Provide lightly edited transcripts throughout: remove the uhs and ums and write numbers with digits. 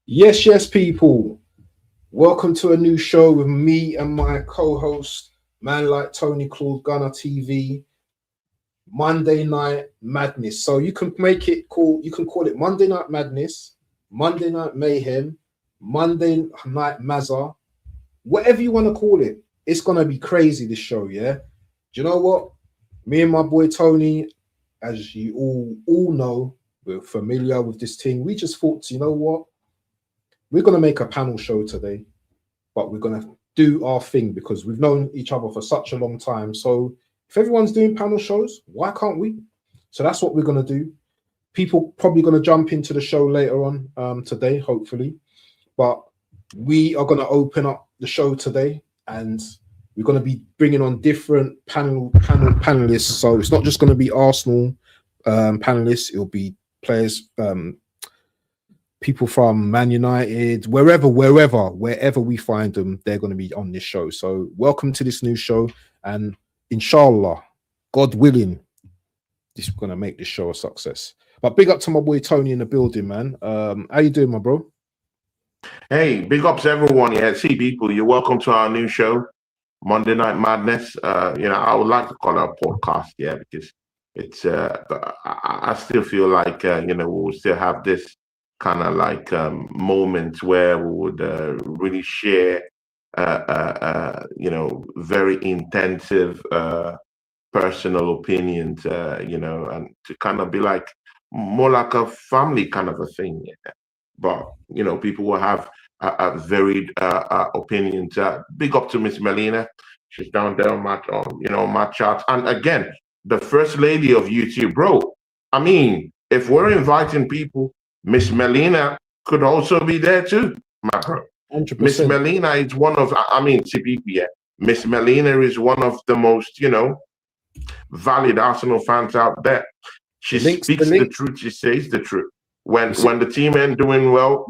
Yes, yes, people. Welcome to a new show with me and my co-host, man like Tonyclaudegunnertv, Monday Night Madness. So you can make it call. You can call it Monday Night Madness, Monday Night Mayhem, Monday Night Mazza, whatever you want to call it. It's gonna be crazy. This show, yeah. Do you know what? Me and my boy Tony, as you all know, we're familiar with this thing. We just thought, you know what? We're gonna make a panel show today, but we're gonna do our thing because we've known each other for such a long time. So if everyone's doing panel shows, why can't we? So that's what we're gonna do. People probably gonna jump into the show later on today, hopefully. But we are gonna open up the show today, and we're gonna be bringing on different panelists. So it's not just gonna be Arsenal panelists. It'll be players. People from Man United, wherever we find them, they're going to be on this show. So welcome to this new show, and inshallah, God willing, this is going to make this show a success. But big up to my boy Tony in the building, man. How you doing, my bro? Hey, big ups everyone. Yeah, see people, you're welcome to our new show, Monday Night Madness. I would like to call it a podcast, yeah, because it's I still feel like we'll still have this kind of like moments where we would really share very intensive personal opinions, and to kind of be like more like a family kind of a thing. Yeah. But people will have varied opinions. Big up to Miss Melina. She's down there on my chat. And again, the first lady of YouTube, bro. I mean, if we're inviting people, Miss Melina could also be there too, my bro. 100%. Miss Melina is one of, CPP, yeah. Miss Melina is one of the most, valid Arsenal fans out there. She speaks the truth. She says the truth. When the team ain't doing well,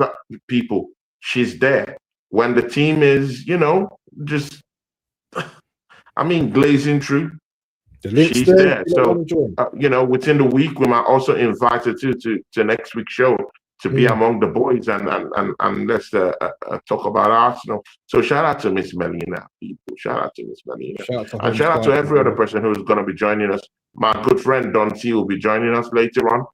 people, she's there. When the team is, just, glazing through, she's there. So, within the week, we might also invite her to next week's show to be among the boys and let's talk about Arsenal. So shout out to Miss Melina, people. Shout out to Miss Melina. And shout out to every other person who's going to be joining us. My good friend Don T will be joining us later on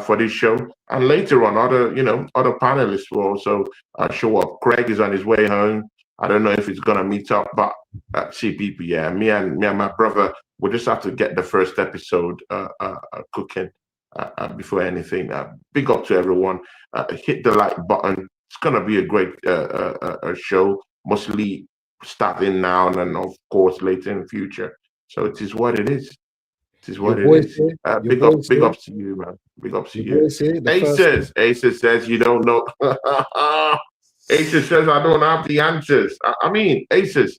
for this show. And later on, other panelists will also show up. Craig is on his way home. I don't know if he's going to meet up, but CPP, yeah, me and my brother, we just have to get the first episode cooking before anything. Big up to everyone. Hit the like button. It's going to be a great show, mostly starting now and of course later in the future. So it is what it is. It is what it is. Big ups to you, man. Big ups to you. Aces says you don't know. Aces says I don't have the answers. Aces,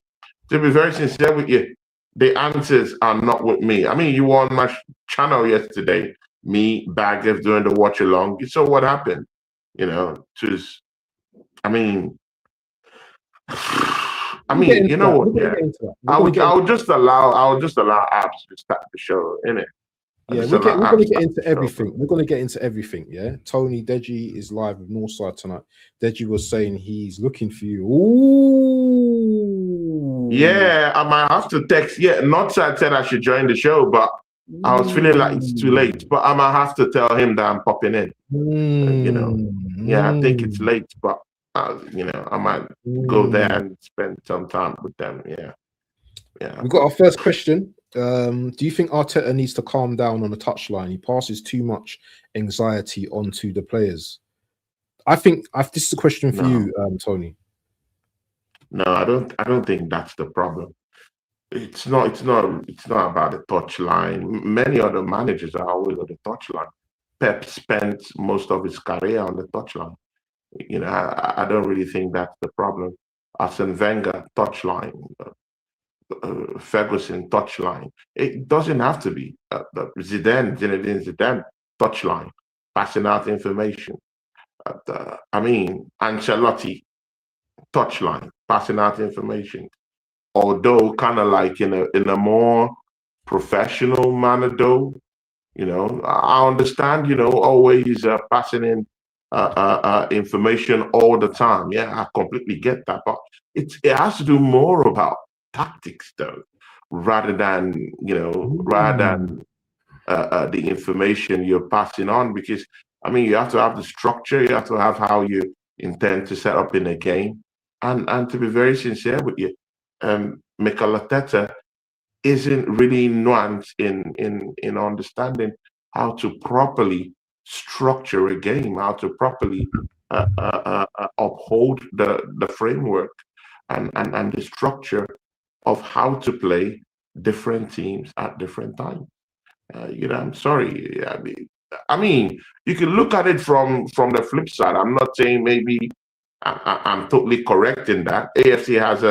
to be very sincere with you, the answers are not with me. You were on my channel yesterday, me, Baggers doing the watch along. So what happened? I would just allow Abs to start the show, innit? Yeah, we're going to get into everything. We're going to get into everything, yeah? Tony, Deji is live with Northside tonight. Deji was saying he's looking for you. Ooh. Yeah, I might have to text. Yeah, Northside said I should join the show, but I was feeling like it's too late. But I might have to tell him that I'm popping in. Yeah, I think it's late, but, I might go there and spend some time with them, yeah. We got our first question. Do you think Arteta needs to calm down on the touchline? He passes too much anxiety onto the players. I think this is a question for you, Tony. No, I don't think that's the problem. It's not about the touchline. Many other managers are always on the touchline. Pep spent most of his career on the touchline. I don't really think that's the problem. Arsene Wenger, touchline. Ferguson, touchline. It doesn't have to be. Zinedine Zidane, touchline, passing out information. Ancelotti, touchline, passing out information. Although kind of like in a more professional manner, though. I understand. Always passing in information all the time. Yeah, I completely get that, but it has to do more about tactics, though, rather than the information you're passing on. Because I mean, you have to have the structure, you have to have how you intend to set up in a game, and to be very sincere with you, Mikel Arteta isn't really nuanced in understanding how to properly structure a game, how to properly uphold the framework and the structure of how to play different teams at different times. I'm sorry. I mean, you can look at it from the flip side. I'm not saying maybe I'm totally correct in that. AFC has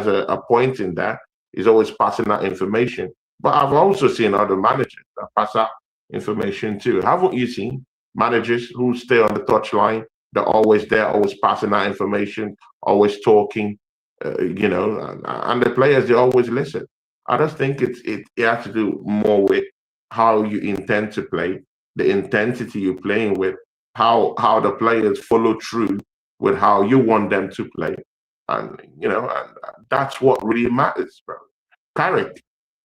a point in that. He's always passing that information. But I've also seen other managers that pass out information too. Haven't you seen managers who stay on the touchline? They're always there, always passing that information, always talking, and the players, they always listen. I just think it has to do more with how you intend to play, the intensity you're playing with, how the players follow through with how you want them to play, and that's what really matters, bro.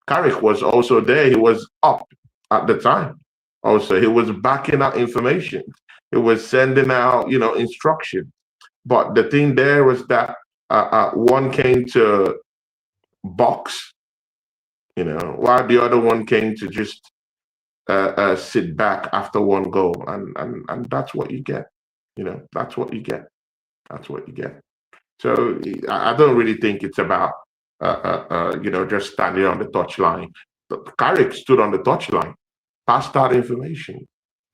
Carrick was also there. He was up at the time. Also, he was backing out information. He was sending out, instruction. But the thing there was that one came to box, while the other one came to just sit back after one goal, and that's what you get. That's what you get. That's what you get. So I don't really think it's about just standing on the touchline. Carrick stood on the touchline, passed out information,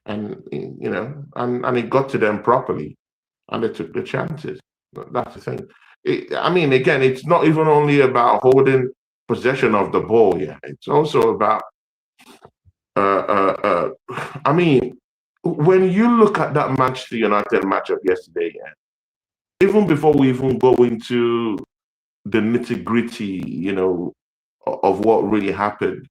and and it got to them properly, and they took the chances. That's the thing. I mean, again, it's not even only about holding possession of the ball. Yeah, it's also about. I mean, when you look at that Manchester United matchup yesterday, yeah, even before we even go into the nitty-gritty, of what really happened,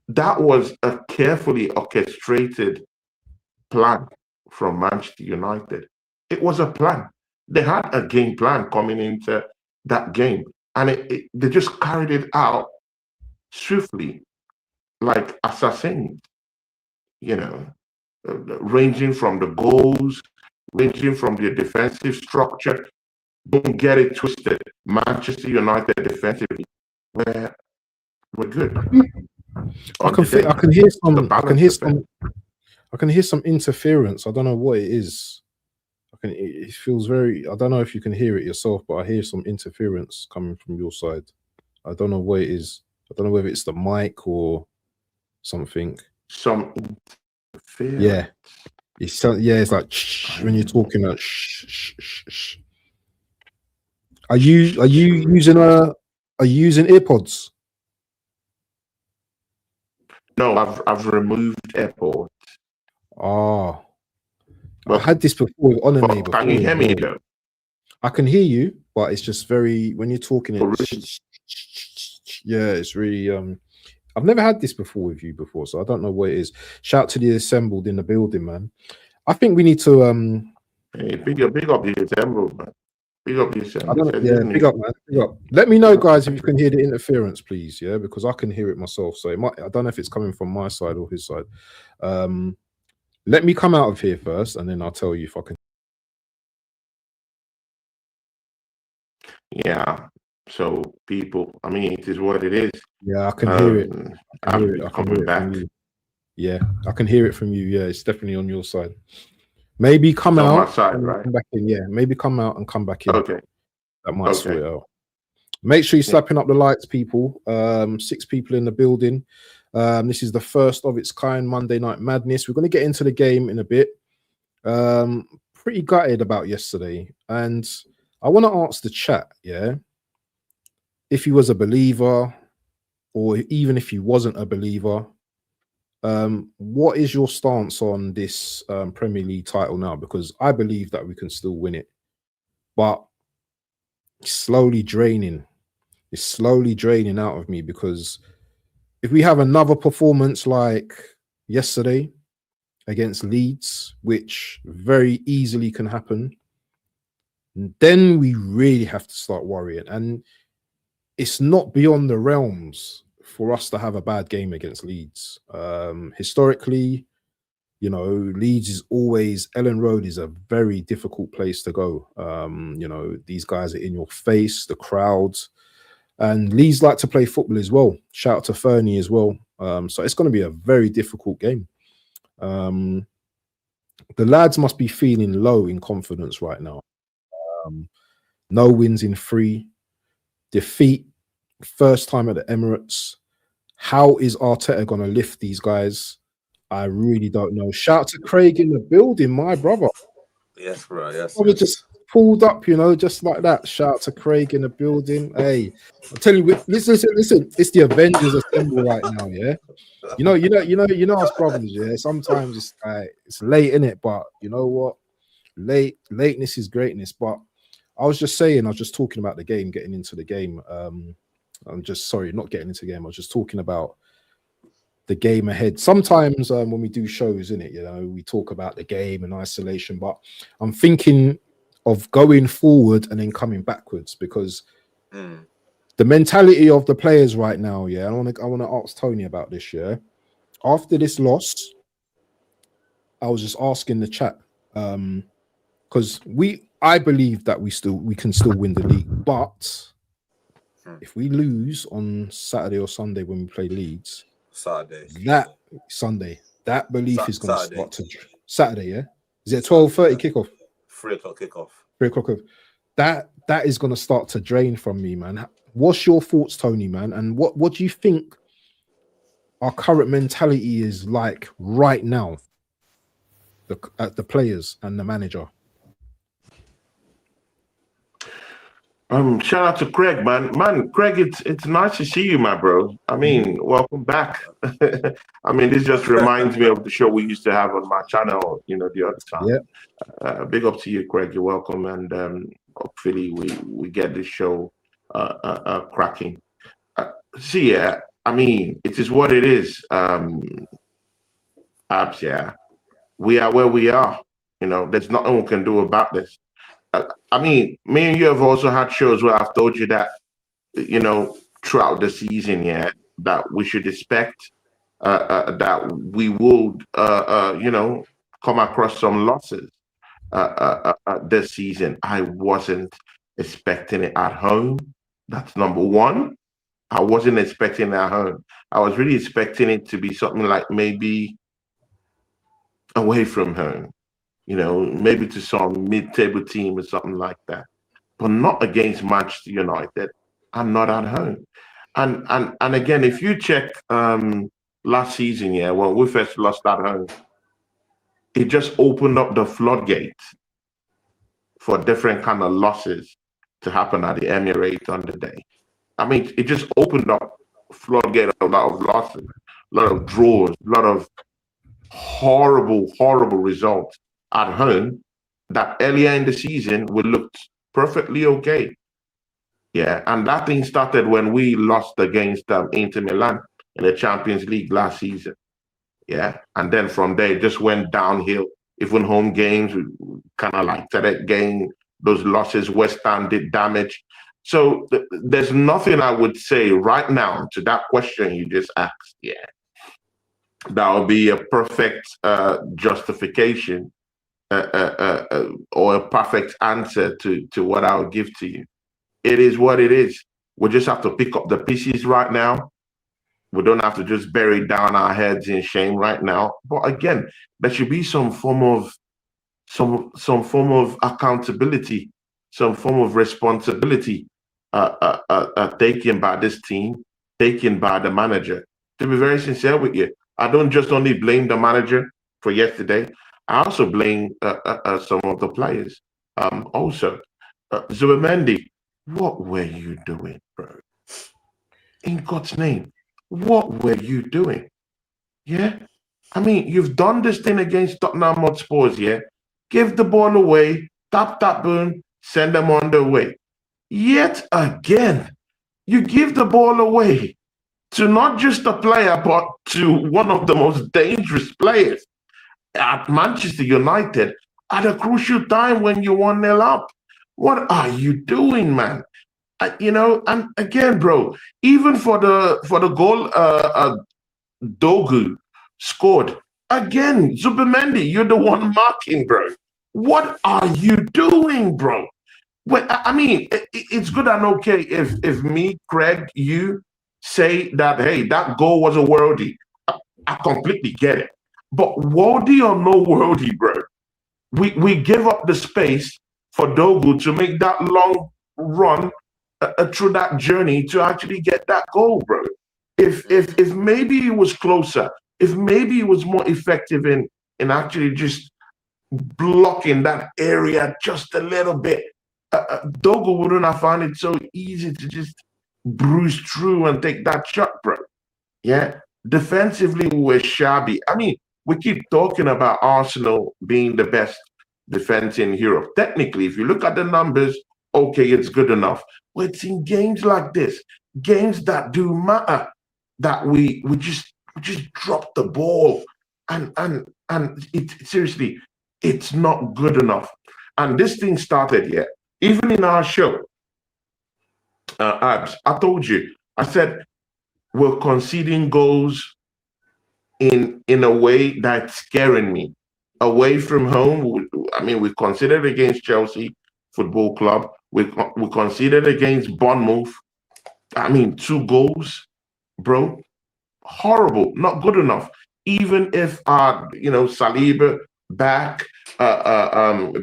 that was a carefully orchestrated plan from Manchester United. It was a plan. They had a game plan coming into that game, and they just carried it out swiftly, like assassins, ranging from the goals, ranging from the defensive structure. Don't get it twisted. Manchester United defensively, we're good. I can hear some interference. I don't know what it is. It feels very. I don't know if you can hear it yourself, but I hear some interference coming from your side. I don't know what it is. I don't know whether it's the mic or something. Some interference. Yeah. It's like when you're talking. Are you using AirPods? No, I've removed AirPods. Oh, I had this before on a neighbor. Can you hear me though? I can hear you, but it's just very when you're talking. Yeah, it's really. I've never had this before with you before, so I don't know what it is. Shout to the assembled in the building, man. I think we need to. Hey, big up the assembled, man. Big up the assembled. Big up, man. Big up. Let me know, guys, if you can hear the interference, please. Yeah, because I can hear it myself. So it might. I don't know if it's coming from my side or his side. Let me come out of here first, and then I'll tell you if I can. Yeah. So people, I mean, it is what it is. Yeah, I can hear it. I can hear it. I can hear it from you. Yeah, I can hear it from you. Yeah, it's definitely on your side. Maybe come out. On my side, right? Come back in. Yeah, maybe come out and come back in. Okay. That might sort it out. Make sure you're slapping up the lights, people. 6 people in the building. This is the first of its kind Monday Night Madness. We're going to get into the game in a bit. Pretty gutted about yesterday, and I want to ask the chat, yeah, if he was a believer, or even if he wasn't a believer, what is your stance on this Premier League title now? Because I believe that we can still win it, but it's slowly draining. It's slowly draining out of me, because if we have another performance like yesterday against Leeds, which very easily can happen, then we really have to start worrying. And it's not beyond the realms for us to have a bad game against Leeds. Historically, you know, Leeds is always, Ellen Road is a very difficult place to go. You know, these guys are in your face, the crowds, and Leeds like to play football as well. Shout out to Fernie as well. So it's going to be a very difficult game. The lads must be feeling low in confidence right now. No wins in 3, defeat, first time at the Emirates. How is Arteta going to lift these guys? I really don't know. Shout out to Craig in the building, my brother. Yes, bro. Yes. Brother just pulled up, you know, just like that. Shout out to Craig in the building. Hey, I'm telling you, listen. It's the Avengers assemble right now, yeah. You know us brothers, yeah. Sometimes it's late, innit? But you know what? Lateness is greatness. But I was just talking about the game, getting into the game. I'm just sorry, not getting into the game. I was just talking about the game ahead. Sometimes when we do shows, innit, you know, we talk about the game in isolation, but I'm thinking of going forward and then coming backwards, because the mentality of the players right now, yeah. I want to ask Tony about this, yeah. After this loss, I was just asking the chat, because I believe that we can still win the league, but if we lose on Saturday or Sunday when we play Leeds, Sunday, that belief is going to start to Saturday, yeah. Is it 12:30 kickoff? 3 o'clock kickoff. 3 o'clock. That is going to start to drain from me, man. What's your thoughts, Tony, man? And what do you think our current mentality is like right now? The players and the manager. Shout out to Craig, man. Craig, it's nice to see you, my bro. I mean, welcome back. I mean, this just reminds me of the show we used to have on my channel, you know, the other time. Yeah. Big up to you, Craig. You're welcome, and hopefully we get this show cracking. See, yeah, I mean, it is what it is. Abs, yeah, we are where we are. You know, there's nothing we can do about this. I mean, me and you have also had shows where I've told you that, you know, throughout the season, yeah, that we should expect that we would, you know, come across some losses this season. I wasn't expecting it at home. That's number one. I wasn't expecting it at home. I was really expecting it to be something like maybe away from home. You know, maybe to some mid-table team or something like that, but not against Manchester United and not at home. And again, if you check last season, yeah, when we first lost at home, it just opened up the floodgates for different kind of losses to happen at the Emirates on the day. I mean, it just opened up floodgate of a lot of losses, a lot of draws, a lot of horrible results at home that earlier in the season we looked perfectly okay. Yeah, and that thing started when we lost against Inter Milan in the Champions League last season. Yeah, and then from there it just went downhill. Even home games, we kind of like started getting those losses. West Ham did damage. So there's nothing I would say right now to that question you just asked. Yeah, that would be a perfect justification or a perfect answer to what I would give to you. It is what it is. We just have to pick up the pieces right now. We don't have to just bury down our heads in shame right now. But again, there should be some form of accountability, some form of responsibility taken by this team, taken by the manager. To be very sincere with you, I don't just only blame the manager for yesterday. I also blame some of the players. Also, Zubimendi, what were you doing, bro? In God's name, what were you doing? Yeah, I mean, you've done this thing against Tottenham Hotspurs, yeah? Give the ball away, tap, boom, send them on their way. Yet again, you give the ball away to not just a player, but to one of the most dangerous players. at Manchester United at a crucial time when you're 1-0 up. What are you doing, man? And again, bro, even for the goal Dogu scored, again, Zubimendi, you're the one marking, bro. What are you doing, bro? Well, I mean, it's good and okay if me, Craig, you say that, hey, that goal was a worldie. I completely get it. But worldie or no worldie, bro, we give up the space for Dogu to make that long run through that journey to actually get that goal, bro. If maybe it was closer, if maybe it was more effective in actually just blocking that area just a little bit, Dogu wouldn't have found it so easy to just bruise through and take that shot, bro. Yeah, defensively we were shabby. I mean, we keep talking about Arsenal being the best defense in Europe. Technically, if you look at the numbers, okay, it's good enough. But it's in games like this, games that do matter, that we just drop the ball, and it seriously, it's not good enough. And this thing started, yeah, even in our show, Abs, I told you, I said we're conceding goals in a way that's scaring me. Away from home, I mean, we conceded against Chelsea Football Club. We conceded against Bournemouth. I mean, 2 goals, bro. Horrible, not good enough. Even if Saliba back,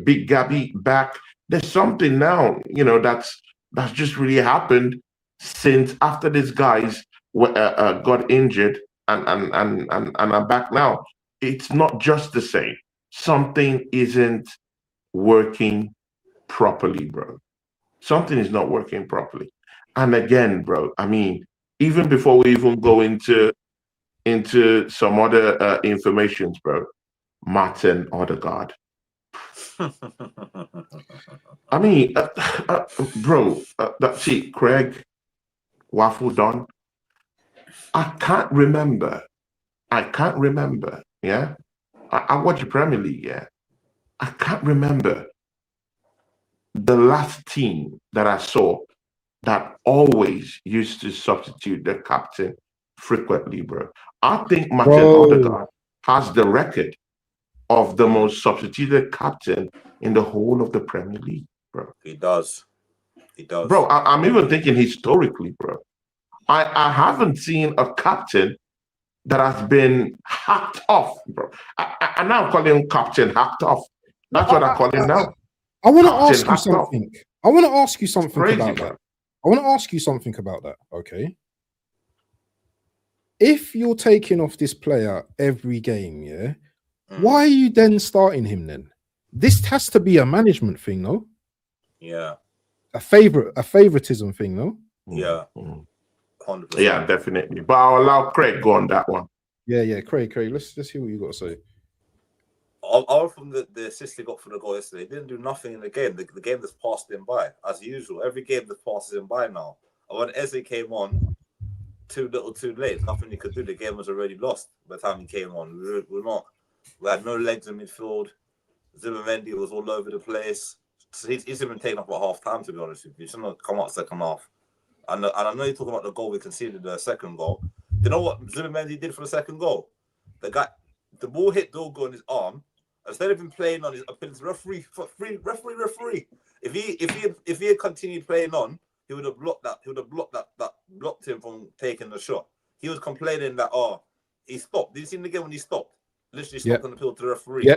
Big Gabby back, there's something now, that's just really happened since after these guys got injured and I'm back now. It's not just the same. Something isn't working properly, bro. Something is not working properly. And again, bro, I mean, even before we even go into some other informations, bro, Martin Odegaard. I mean, bro, see, Craig, waffledon. I can't remember. Yeah, I watch the Premier League. Yeah, I can't remember the last team that I saw that always used to substitute the captain frequently, bro. I think Martin Odegaard has the record of the most substituted captain in the whole of the Premier League, bro. He does. Bro, I'm even thinking historically, bro. I haven't seen a captain that has been hacked off, bro. I now call him Captain Hacked Off. That's what I call him now. I want to ask you something. I want to ask you something Crazy, about bro. that. I want to ask you something about that, okay? If you're taking off this player every game, yeah, why are you then starting him then? This has to be a management thing, no? Yeah. A favoritism thing, no? Yeah. 100%. Yeah, definitely. But I'll allow Craig go on that one. Yeah, Craig, let's hear what you got to say. All from the assist he got for the goal yesterday, he didn't do nothing in the game. The game just passed him by, as usual. Every game that passes him by now. And when Eze came on, too little, too late. Nothing he could do. The game was already lost by the time he came on. We had no legs in midfield. Zubimendi was all over the place. So he's been taken off at half time, to be honest with you. He should not come out second half. And I know you're talking about the goal we conceded, the second goal. You know what Zubimendi did for the second goal? The ball hit Dogu on his arm. Instead of him playing on his referee. If he had continued playing on, he would have blocked that. He would have blocked him from taking the shot. He was complaining that he stopped. Did you see the game when he stopped? Literally stopped on the field to the referee. Yeah.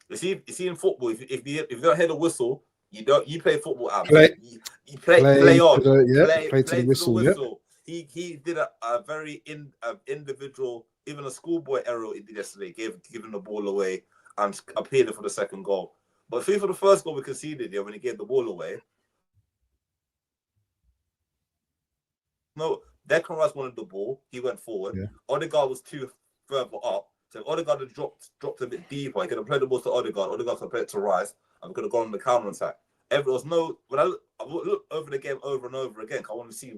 You see in football, if you don't hear the whistle, you play football out. You play on. Play to the whistle. Yeah. He did a very individual, even a schoolboy error he did yesterday, giving the ball away and appealing for the second goal. But for the first goal we conceded, when he gave the ball away, no, Declan Rice wanted the ball. He went forward. Yeah. Odegaard was too further up. So if Odegaard had dropped a bit deeper, he could have played the ball to Odegaard. Odegaard could play it to Rice, and we could have gone on the counter attack. When I looked over the game over and over again, I want to see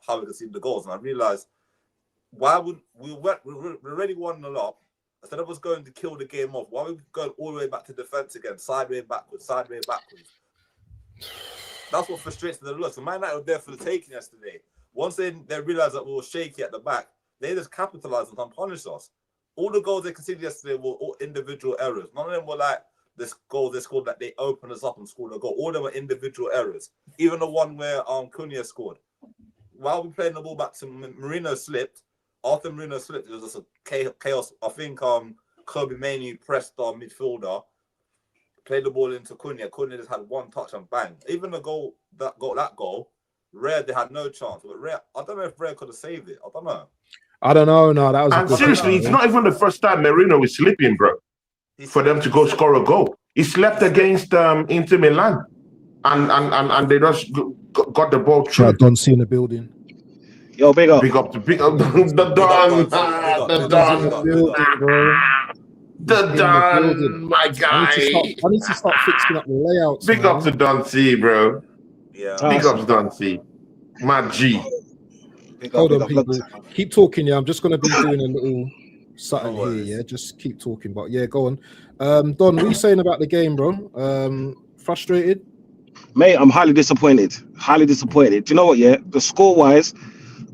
how we could see the goals, and I realized why would we already 1-0 up, Instead of us going to kill the game off, why are we going all the way back to defense again, sideways, backwards, sideways, backwards? That's what frustrates the lot. So Man United were there for the taking yesterday. Once they realised that we were shaky at the back, they just capitalised and punished us. All the goals they conceded yesterday were all individual errors. None of them were like this goal they scored that they opened us up and scored a goal. All of them were individual errors. Even the one where Cunha scored. While we playing the ball back to Marino slipped. After Marino slipped, it was just a chaos. I think Kobe Mainoo pressed our midfielder, played the ball into Cunha. Cunha just had one touch and bang. Even the goal, Rare, they had no chance. But Rare, I don't know if Rare could have saved it. I don't know. No, that was. And seriously, it's not even the first time Marino is slipping, bro. For them to go score a goal, he slept against Inter Milan, and they just got the ball through. I don't see in the building. Yo, big up the Don, my guy. I need to start fixing up the layouts. Big up to Don C, bro. Yeah. Big up to Don C. My G. Hold on, people. Keep talking, yeah. I'm just gonna be doing a little something here, yeah. Just keep talking, but yeah, go on. Don, what are you saying about the game, bro? Frustrated? Mate, I'm highly disappointed. Highly disappointed. Do you know what, yeah? The score-wise,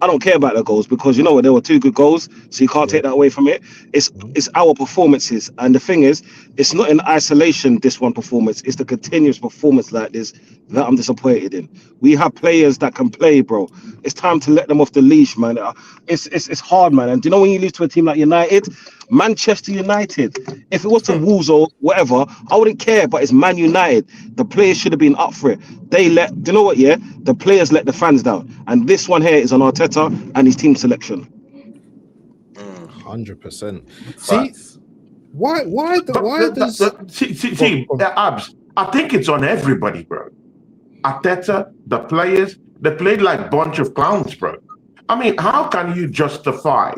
I don't care about the goals because you know what, there were 2 good goals, so you can't take that away from it. It's our performances, and the thing is, it's not in isolation, this one performance, it's the continuous performance like this that I'm disappointed in. We have players that can play, bro. It's time to let them off the leash, man. It's hard, man. And do you know when you lose to a team like United, Manchester United, if it was to Wolves or whatever, I wouldn't care, but it's Man United. The players should have been up for it. Do you know what, yeah? The players let the fans down. And this one here is on Arteta and his team selection. 100%. See, why does... Abs, I think it's on everybody, bro. Arteta, the players, they played like bunch of clowns, bro. I mean, how can you justify,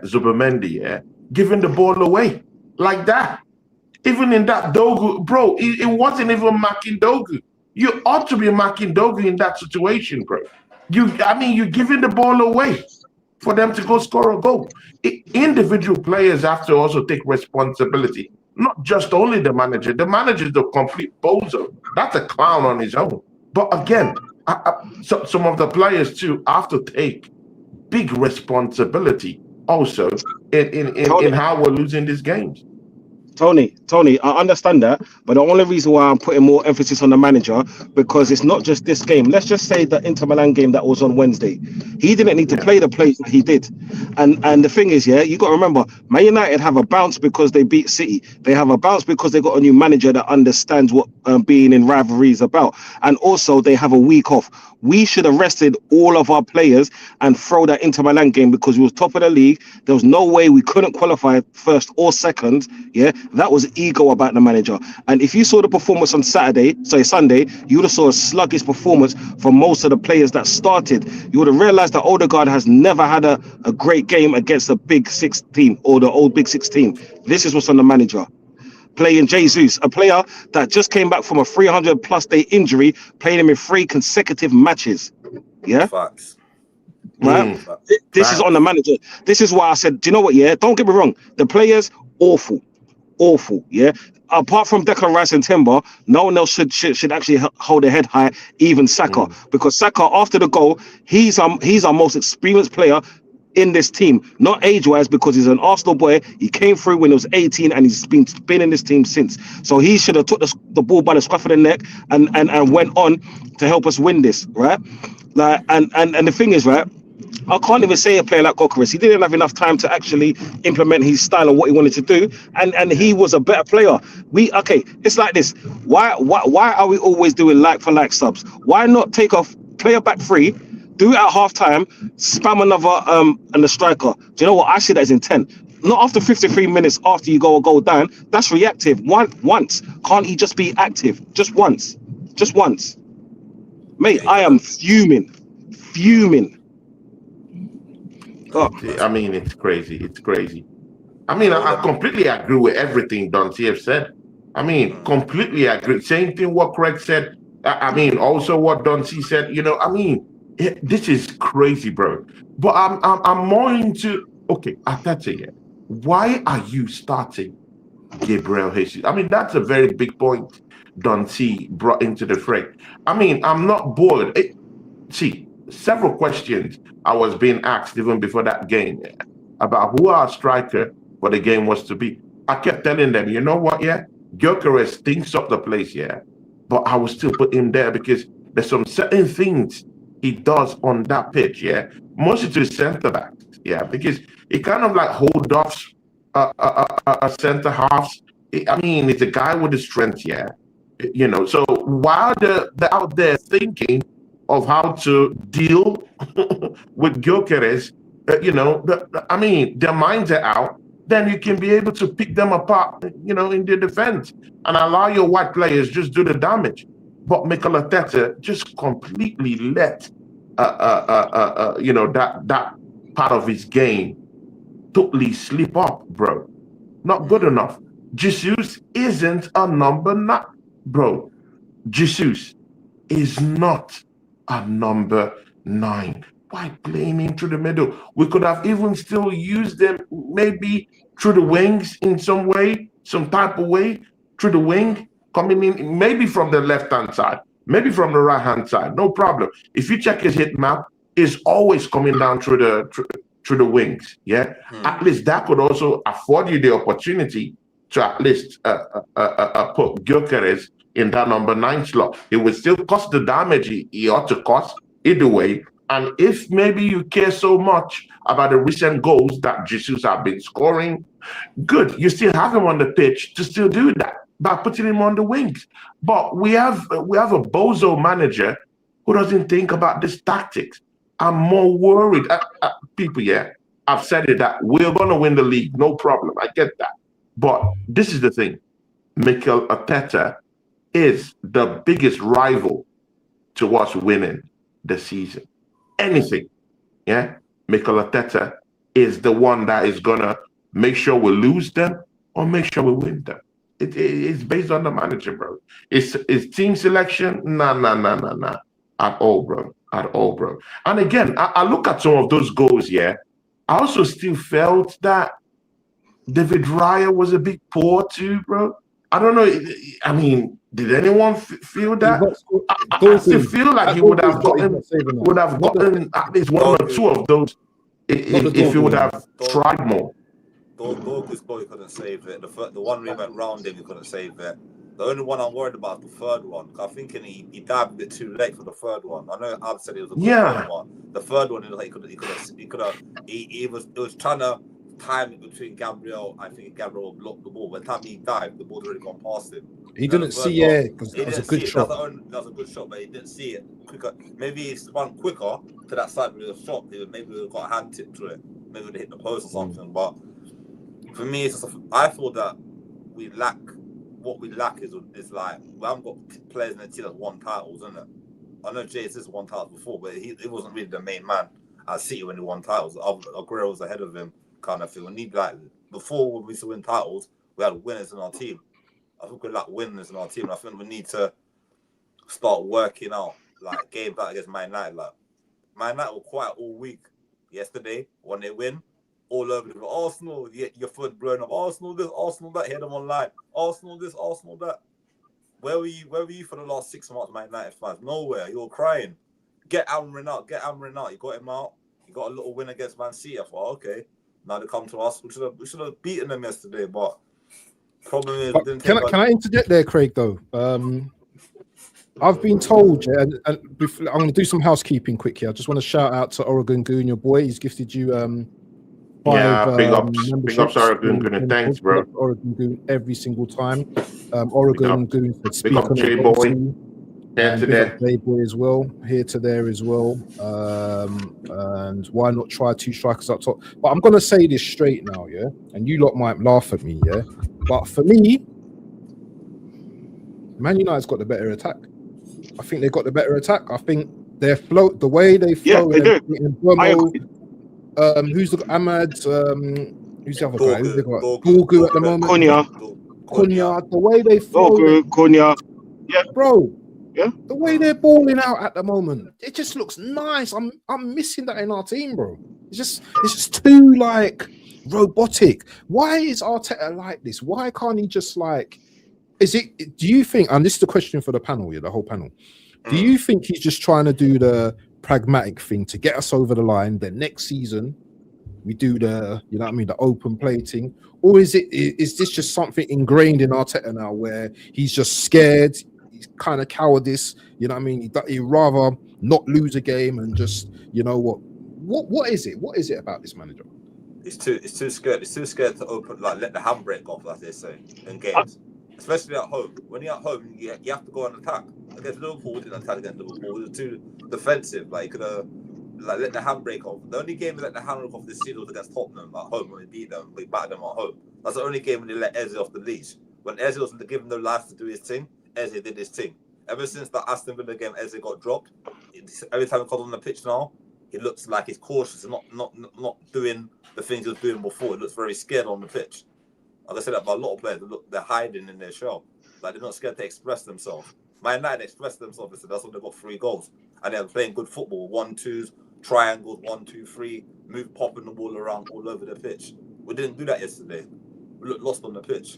Zubimendi, giving the ball away like that? Even in that Dogu, bro, it wasn't even marking Dogu. You ought to be marking Dogu in that situation, bro. You're giving the ball away for them to go score a goal. Individual players have to also take responsibility. Not just only the manager. The manager is the complete bozo. That's a clown on his own. But again, some of the players too have to take big responsibility also in how we're losing these games. Tony, I understand that, but the only reason why I'm putting more emphasis on the manager, because it's not just this game. Let's just say the Inter Milan game that was on Wednesday. He didn't need to play the plays that he did. And the thing is, you got to remember, Man United have a bounce because they beat City. They have a bounce because they got a new manager that understands what being in rivalry is about. And also, they have a week off. We should have rested all of our players and throw that Inter Milan game because we was top of the league. There was no way we couldn't qualify first or second. Yeah, that was ego about the manager. And if you saw the performance on Sunday, you would have saw a sluggish performance from most of the players that started. You would have realized that Odegaard has never had a great game against the Big Six team or the old Big Six team. This is what's on the manager. Playing Jesus, a player that just came back from a 300+ day injury, playing him in 3 consecutive matches. Yeah? Facts. Right? This is on the manager. This is why I said, do you know what, don't get me wrong. The players, awful, yeah? Apart from Declan Rice and Timber, no one else should actually hold their head high, even Saka. Because Saka, after the goal, he's our most experienced player in this team, not age-wise, because he's an Arsenal boy. He came through when he was 18 and he's been in this team since. So he should have took the ball by the scruff of the neck and went on to help us win this, right? Like, and the thing is, right, I can't even say a player like Gyökeres. He didn't have enough time to actually implement his style and what he wanted to do, and he was a better player. It's like this. Why are we always doing like for like subs? Why not take off player back 3? Do it at half-time, spam another and the striker. Do you know what? I see that as intent. Not after 53 minutes after you go a goal down. That's reactive. Once. Can't he just be active? Just once. Mate, I am fuming. God. I mean, it's crazy. I mean, I completely agree with everything Don T have said. I mean, completely agree. Same thing what Craig said. I mean, also what Don C said. This is crazy, bro. But I'm more into Arteta. why are you starting Gabriel Jesus? I mean, that's a very big point Dante brought into the fray. I mean, I'm not bored. See, several questions I was being asked even before that game about who our striker for the game was to be. I kept telling them, you know what, yeah, Gyökeres stinks up the place, yeah, but I will still put him there because there's some certain things he does on that pitch, yeah, mostly to the centre back, yeah, because he kind of like hold off a centre halves. I mean, it's a guy with the strength, yeah, you know. So while they're out there thinking of how to deal with Gyökeres, you know, I mean, their minds are out. Then you can be able to pick them apart, you know, in the defense and allow your white players just do the damage. But Mikel Arteta just completely let, you know, that part of his game totally slip up, bro. Not good enough. Jesus isn't a number 9, bro. Jesus is not a number 9. Why playing him through the middle? We could have even still used them maybe through the wings in some way, some type of way, through the wing, coming in, maybe from the left-hand side, maybe from the right-hand side, no problem. If you check his hit map, it's always coming down through the wings, yeah? At least that could also afford you the opportunity to at least put Gyökeres in that number 9 slot. It would still cost the damage he ought to cost either way. And if maybe you care so much about the recent goals that Jesus have been scoring, good. You still have him on the pitch to still do that by putting him on the wings. But we have a bozo manager who doesn't think about this tactics. I'm more worried. People, yeah, I've said it that we're going to win the league. No problem. I get that. But this is the thing. Mikel Arteta is the biggest rival to us winning the season. Anything, yeah? Mikel Arteta is the one that is going to make sure we lose them or make sure we win them. It's based on the manager, bro. It's team selection? Nah. At all, bro. At all, bro. And again, I look at some of those goals, yeah. I also still felt that David Raya was a bit poor too, bro. I don't know. I mean, did anyone feel that? I still feel like he would have gotten at least 1 or 2 of those if he would have tried more. Dorgu's boy couldn't save it. The one we went round him, he couldn't save it. The only one I'm worried about is the third one. I'm thinking he dived a bit too late for the third one. I know Ab said it was a good one. The third one, he was trying to time it between Gabriel. I think Gabriel blocked the ball. By the time he dived, the ball's already gone past him. He didn't see it because that was a good shot. That was a good shot, but he didn't see it quicker. Maybe he spun quicker to that side with a shot. Maybe we got a hand tip to it. Maybe we'd hit the post or something. But for me, it's just I feel that we lack. What we lack is like we haven't got players in the team that won titles, isn't it? I know Jesus won titles before, but he wasn't really the main man at City when he won titles. Aguero was ahead of him, kind of thing. We need like before when we used to win titles, we had winners in our team. I think we lack winners in our team. And I think we need to start working out like games like against Man United. Like Man United were quiet all week yesterday when they win. All over the Arsenal, your foot blown up. Arsenal this, Arsenal that. Hear them online. Arsenal this, Arsenal that. Where were you? Where were you for the last 6 months, Man United fans? Nowhere. You were crying. Get Amrin out. Get Amrin out. You got him out. You got a little win against Man City. I thought, okay, now they come to us. We should have beaten them yesterday. But problem is, can I interject there, Craig? Though I've been told, and I'm going to do some housekeeping quick here. I just want to shout out to Oregon Goon, your boy. He's gifted you. Big ups, Oregon Goon. Thanks, bro. Oregon Goon every single time. Oregon Goon said, speak on J-Boy. J-Boy as well, here to there as well. And why not try 2 strikers up top? But I'm going to say this straight now, yeah? And you lot might laugh at me, yeah? But for me, Man United's got the better attack. I think they've got the better attack. I think their flow, the way they flow. Yeah, they do. Who's the Ahmad? Who's the other guy? Who's they got? Dorgu at the moment. Konya. The way they flow. Konya. Yeah, bro. Yeah. The way they're balling out at the moment, it just looks nice. I'm missing that in our team, bro. It's just too like robotic. Why is Arteta like this? Why can't he just like? Do you think? And this is the question for the panel, the whole panel. Do you think he's just trying to do the pragmatic thing to get us over the line? Then next season we do the, you know what I mean, the open play thing, or is this just something ingrained in Arteta now, where he's just scared, he's kind of cowardice, you know what I mean? He'd rather not lose a game and just, you know what is it? What is it about this manager? It's too scared. It's too scared to open, like, let the handbrake off, as they say in games, especially at home. When you're at home, you have to go and attack. Against Liverpool, we didn't attack against Liverpool. We were too defensive. Like, you could have let the handbrake off. The only game we let the handbrake off this season was against Tottenham at home when we beat them. We battered them at home. That's the only game when they let Eze off the leash. When Eze was given no life to do his thing, Eze did his thing. Ever since that Aston Villa game, Eze got dropped. Every time he comes on the pitch now, he looks like he's cautious and not doing the things he was doing before. He looks very scared on the pitch. Like I said that about a lot of players, they're hiding in their shell. Like, they're not scared to express themselves. Man United expressed themselves, so that's why they got 3 goals. And they're playing good football, 1-2s, triangles, 1-2-3, popping the ball around all over the pitch. We didn't do that yesterday. We looked lost on the pitch.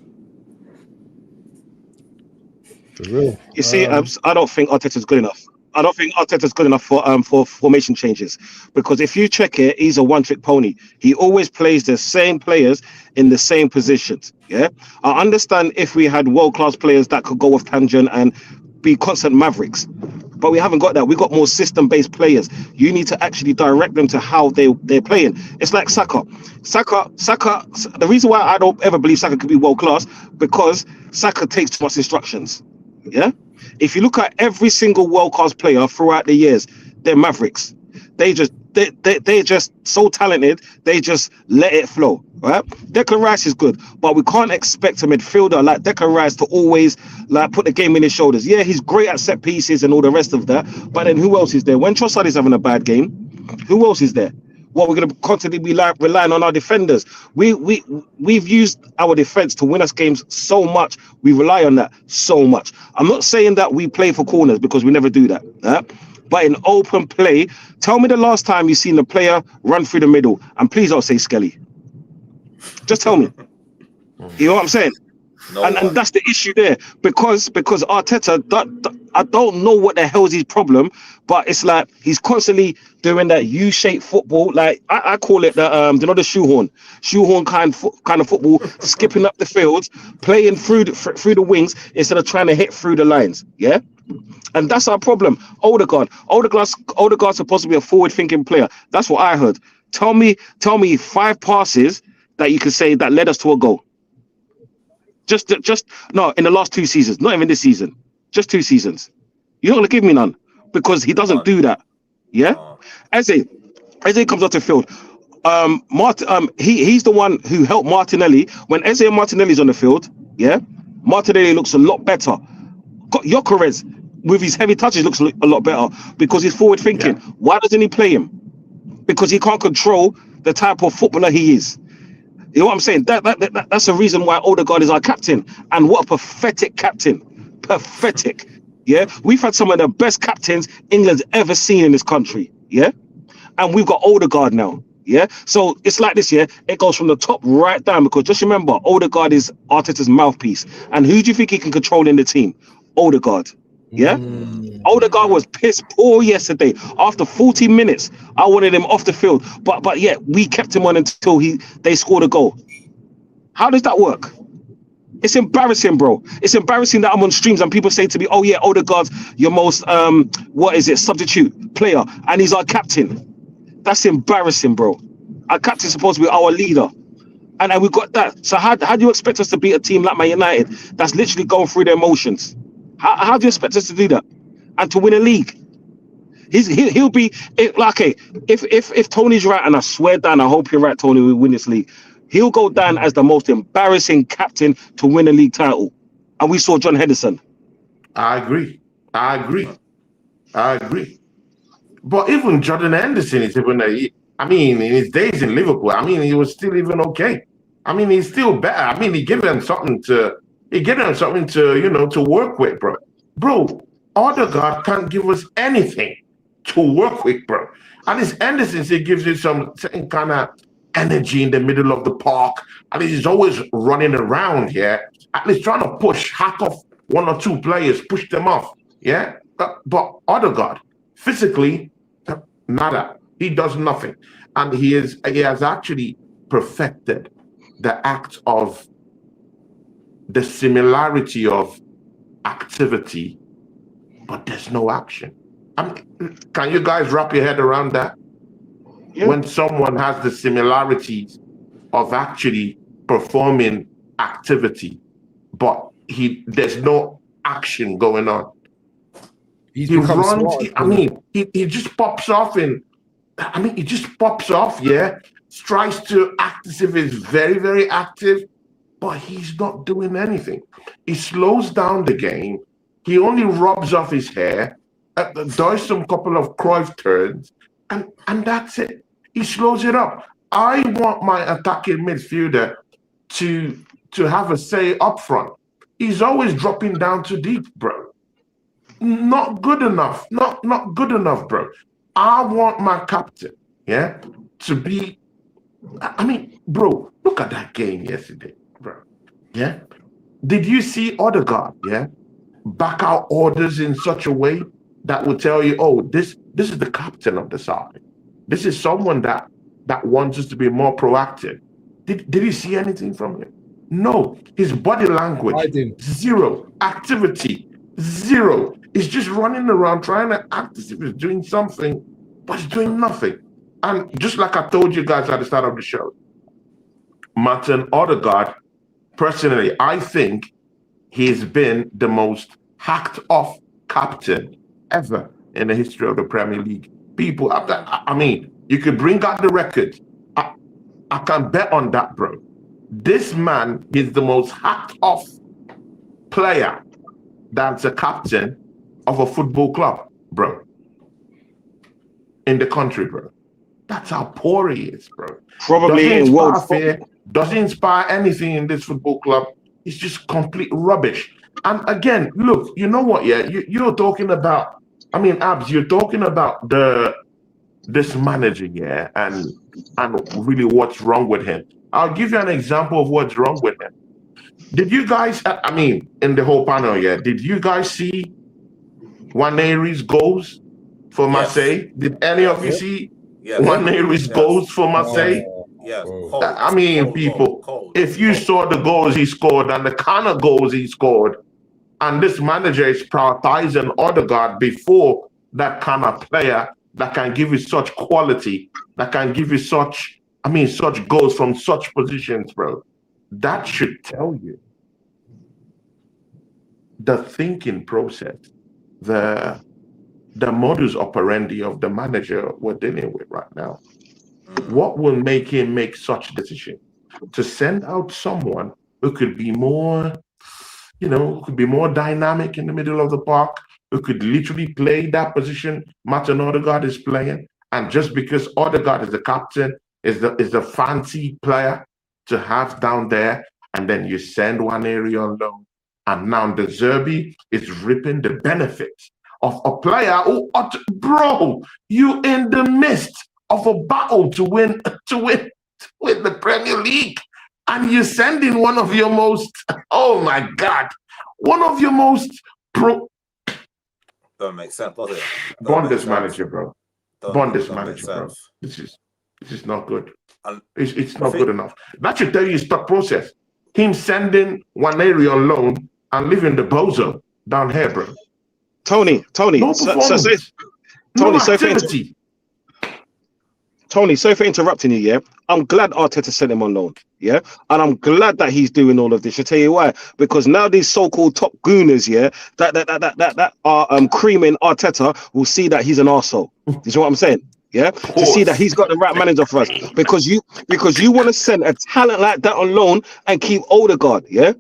For real. You see, I don't think Arteta's good enough. I don't think Arteta's good enough for formation changes, because if you check it, he's a one-trick pony. He always plays the same players in the same positions. Yeah, I understand if we had world-class players that could go off tangent and be constant mavericks, but we haven't got that. We got more system-based players. You need to actually direct them to how they're playing. It's like Saka. The reason why I don't ever believe Saka could be world-class, because Saka takes too much instructions. Yeah. If you look at every single world-class player throughout the years, they're mavericks. They're just so talented. They just let it flow, right? Declan Rice is good, but we can't expect a midfielder like Declan Rice to always like put the game in his shoulders. Yeah, he's great at set pieces and all the rest of that, but then who else is there? When Trossard is having a bad game, who else is there? What, we're going to constantly be relying on our defenders? We've used our defense to win us games so much. We rely on that so much. I'm not saying that we play for corners, because we never do that. But in open play, tell me the last time you've seen a player run through the middle, and please don't say Skelly. Just tell me. You know what I'm saying? No, and that's the issue there, because Arteta, I don't know what the hell is his problem, but it's like he's constantly doing that U-shaped football. Like I call it the shoehorn kind of football, skipping up the fields, playing through the wings instead of trying to hit through the lines. Yeah, and that's our problem. Odegaard's supposed to be a forward-thinking player. That's what I heard. Tell me 5 passes that you could say that led us to a goal. Just no, in the last 2 seasons, not even this season, just 2 seasons. You're not gonna give me none, because he doesn't do that. Yeah, Eze comes off the field. He's the one who helped Martinelli when Eze and Martinelli's on the field. Yeah, Martinelli looks a lot better. Gyökeres with his heavy touches looks a lot better because he's forward thinking. Yeah. Why doesn't he play him? Because he can't control the type of footballer he is. You know what I'm saying? That's the reason why Odegaard is our captain. And what a pathetic captain. Pathetic. Yeah? We've had some of the best captains England's ever seen in this country. Yeah? And we've got Odegaard now. Yeah? So it's like this, yeah? It goes from the top right down, because just remember, Odegaard is Arteta's mouthpiece. And who do you think he can control in the team? Odegaard. Yeah, Odegaard was piss poor yesterday. After 40 minutes, I wanted him off the field, but yeah, we kept him on until they scored a goal. How does that work? It's embarrassing, bro. It's embarrassing that I'm on streams and people say to me, "Oh yeah, Odegaard's your most substitute player, and he's our captain." That's embarrassing, bro. Our captain's supposed to be our leader, and we got that. So how do you expect us to beat a team like Man United that's literally going through their emotions? How do you expect us to do that and to win a league? He'll be like, okay, if Tony's right, and I swear down, I hope you're right, Tony, we win this league. He'll go down as the most embarrassing captain to win a league title. And we saw John Henderson. I agree. But even Jordan Henderson is even in his days in Liverpool, he was still even okay. He's still better. He gave them something to. To work with, bro. Bro, Odegaard can't give us anything to work with, bro. At least Henderson, he gives you some certain kind of energy in the middle of the park. At least he's always running around, yeah. At least trying to push, hack off one or two players, push them off, yeah. But Odegaard, physically, nada. He does nothing, and he has actually perfected the act of the similarity of activity, but there's no action. Can you guys wrap your head around that? Yeah. When someone has the similarities of actually performing activity, but there's no action going on. He runs. He just pops off he just pops off. Yeah, tries to act as if he's very, very active, but he's not doing anything. He slows down the game. He only rubs off his hair, does some couple of Cruyff turns, and that's it. He slows it up. I want my attacking midfielder to have a say up front. He's always dropping down too deep, bro. Not good enough. Not good enough, bro. I want my captain, yeah, to be. Bro, look at that game yesterday, bro. Yeah, did you see Odegaard? Yeah, back out orders in such a way that will tell you, oh, this is the captain of the side. This is someone that wants us to be more proactive. Did you see anything from him? No. His body language, zero. Activity, zero. He's just running around trying to act as if he's doing something, but he's doing nothing. And just like I told you guys at the start of the show, Martin Odegaard, personally, I think he's been the most hacked off captain ever in the history of the Premier League. People, you could bring out the record. I can bet on that, bro. This man is the most hacked off player that's a captain of a football club, bro. In the country, bro. That's how poor he is, bro. Probably in world fear, doesn't inspire anything in this football club. It's just complete rubbish. And again, look, you know what? Yeah, you're talking about. Abs, you're talking about this manager, yeah, and really what's wrong with him. I'll give you an example of what's wrong with him. Did you guys? In the whole panel, yeah, did you guys see Waneri's goals for Marseille? Yes. Did any of you see Waneri's goals for Marseille? Yes. People, if you saw the goals he scored and the kind of goals he scored, and this manager is prioritizing Odegaard before that kind of player that can give you such quality, that can give you such goals from such positions, bro. That should tell you the thinking process, the modus operandi of the manager we're dealing with right now. What will make him make such decision? To send out someone who could be more, who could be more dynamic in the middle of the park, who could literally play that position Martin Odegaard is playing, and just because Odegaard is the captain, is the fancy player to have down there, and then you send Waneri on loan, and now the Zerbi is reaping the benefits of a player who, bro, you in the midst of a battle to win the Premier League, and you're sending one of your most, oh my God, one of your most don't make sense, does it? Bonders manager, bro. Bonders manager, bro. This is not good. It's not good enough. That should tell you his thought process. Him sending Waneri on loan and leaving the bozo down here, bro. Tony, no performance. No activity. Tony, sorry for interrupting you, yeah? I'm glad Arteta sent him on loan, yeah? And I'm glad that he's doing all of this. I'll tell you why. Because now these so-called top gooners, yeah, that are creaming Arteta will see that he's an arsehole. You know what I'm saying? Yeah? To see that he's got the right manager for us. Because you want to send a talent like that on loan and keep Odegaard, yeah?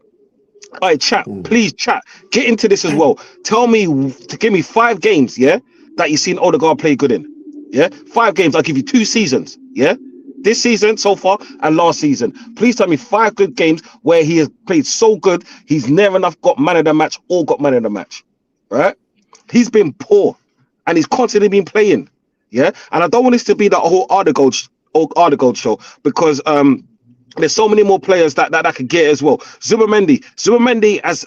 All right, chat, please chat. Get into this as well. Tell me, give me 5 games, yeah, that you've seen Odegaard play good in. Yeah, 5 games. I'll give you 2 seasons. Yeah, this season so far and last season. Please tell me 5 good games where he has played so good. He's never enough got man of the match or got man of the match. Right? He's been poor and he's constantly been playing. Yeah, and I don't want this to be the whole Ardegold show because there's so many more players that could get as well. Zubimendi has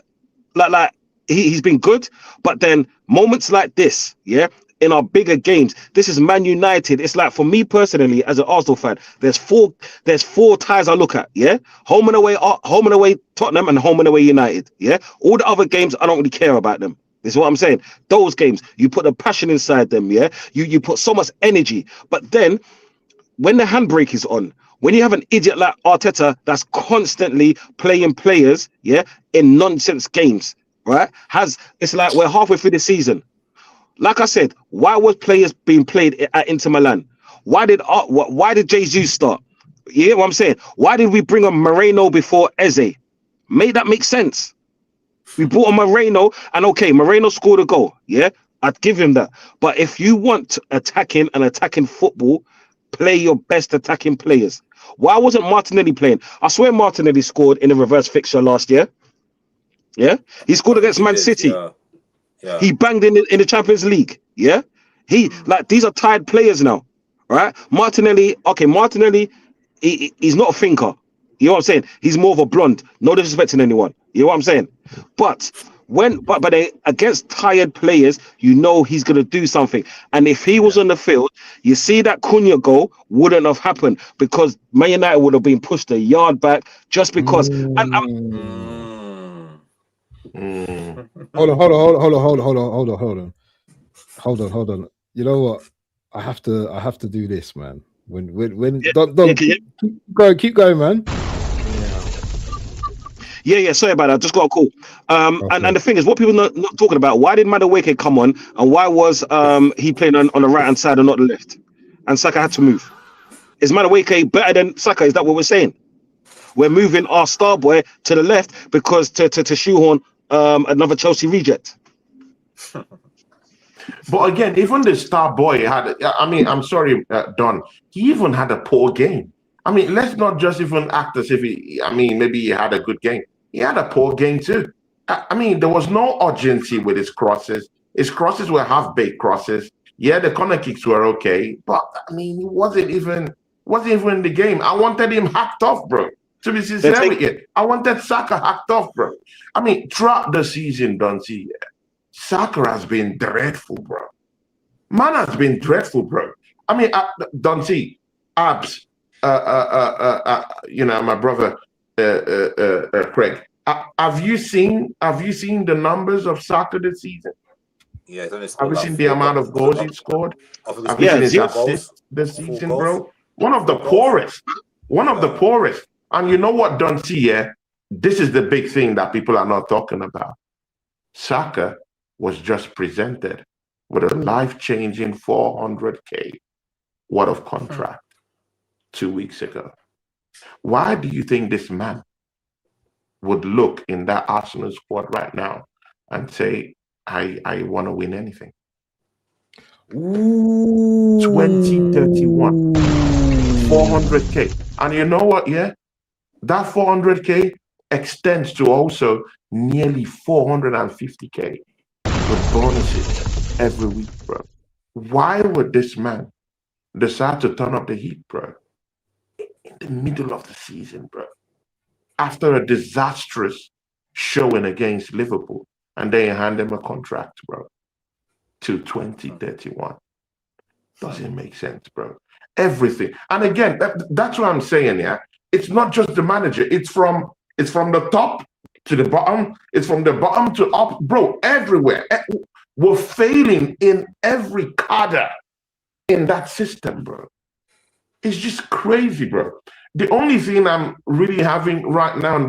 like he's been good, but then moments like this, yeah, in our bigger games, this is Man United. It's like, for me personally, as an Arsenal fan, there's four ties I look at, yeah, home and away Tottenham and home and away United, yeah. All the other games I don't really care about them. This is what I'm saying. Those games, you put the passion inside them, yeah. You put so much energy, but then when the handbrake is on, when you have an idiot like Arteta that's constantly playing players, yeah, in nonsense games, right? It's like we're halfway through the season. Like I said, why was players being played at Inter Milan? Why did Jesus start? You hear what I'm saying? Why did we bring on Moreno before Eze? Made that make sense? We brought on Moreno, and okay, Moreno scored a goal. Yeah, I'd give him that. But if you want attacking football, play your best attacking players. Why wasn't Martinelli playing? I swear Martinelli scored in a reverse fixture last year. Yeah, he scored against Man City. Yeah. He banged in the Champions League. Yeah, like these are tired players now, right? Martinelli, he's not a thinker. You know what I'm saying? He's more of a blonde. No disrespecting anyone. You know what I'm saying? But against tired players, you know he's gonna do something. And if he was on the field, you see that Cunha goal wouldn't have happened because Man United would have been pushed a yard back just because. Hold on. You know what? I have to do this, man. Keep going, man. Yeah. Sorry about that. Just got a call. Okay. And the thing is, what people not talking about, why did Madueke come on, and why was he playing on the right hand side and not the left? And Saka had to move. Is Madueke better than Saka? Is that what we're saying? We're moving our star boy to the left because to shoehorn another Chelsea reject. But again, even the star boy had, I'm sorry, Don, he even had a poor game. I mean, let's not just even act as if maybe he had a good game. He had a poor game too. There was no urgency with his crosses. His crosses were half-baked crosses. Yeah, the corner kicks were okay, but he wasn't even in the game. I wanted him hacked off, bro. To be sincere with you, I wanted Saka hacked off, bro. Throughout the season, Donty, Saka has been dreadful, bro. Man has been dreadful, bro. Donty, Abs, my brother, Craig. Have you seen the numbers of Saka this season? Yeah, have you seen the amount of goals he scored? Have you seen his assists this season, bro? One of the poorest. And you know what, Donty? Yeah, this is the big thing that people are not talking about. Saka was just presented with a life-changing 400K worth of contract 2 weeks ago. Why do you think this man would look in that Arsenal squad right now and say, I want to win anything? 2031, 400K. And you know what, yeah? That 400K extends to also nearly 450K with bonuses every week, bro. Why would this man decide to turn up the heat, bro, in the middle of the season, bro, after a disastrous showing against Liverpool, and they hand him a contract, bro, to 2031? Doesn't make sense, bro. Everything. And again, that's what I'm saying, yeah. It's not just the manager. It's from the top to the bottom. It's from the bottom to up, bro. Everywhere. We're failing in every cadre in that system, bro. It's just crazy, bro. The only thing I'm really having right now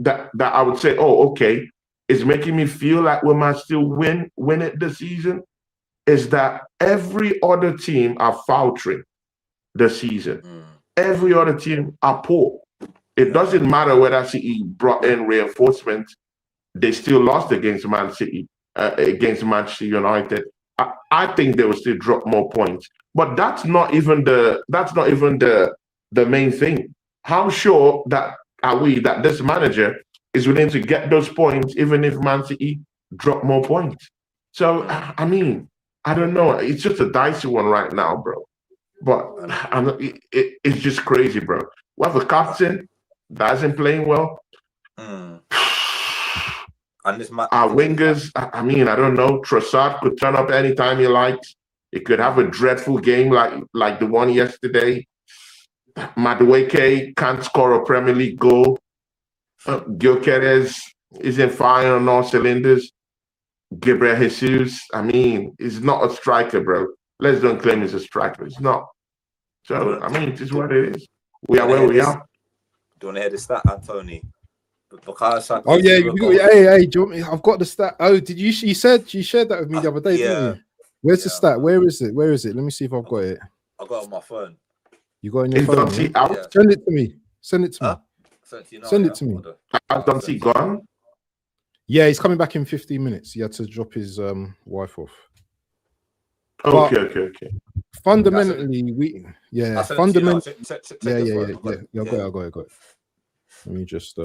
that I would say, oh, okay, is making me feel like we might still win it this season, is that every other team are faltering this season. Every other team are poor. It doesn't matter whether City brought in reinforcements. They still lost against Man City, against Manchester United. I think they will still drop more points. But that's not even the main thing. How sure are we that this manager is willing to get those points even if Man City drop more points? So I don't know. It's just a dicey one right now, bro. But it's just crazy, bro. We have a captain that isn't playing well. And this our wingers, I mean, I don't know. Trossard could turn up anytime he likes. He could have a dreadful game like the one yesterday. Madueke can't score a Premier League goal. Gyökeres isn't firing on all cylinders. Gabriel Jesus, I mean, he's not a striker, bro. Let's don't claim he's a striker. He's not. So, I mean, it is what it is. We are where we are. Do you want to hear the stat, Tony? Oh yeah, hey, do you want me? I've got the stat. Oh, did you? You shared that with me the other day, didn't you? Where's the stat? Where is it? Where is it? Let me see if I've got it. I got it on my phone. You got it on your phone? Yeah? Send it to me. Send it to me. Send it to me. Don't see gone. Yeah, he's coming back in 15 minutes. He had to drop his wife off. Okay. Fundamentally, fundamentally, I got it. Let me just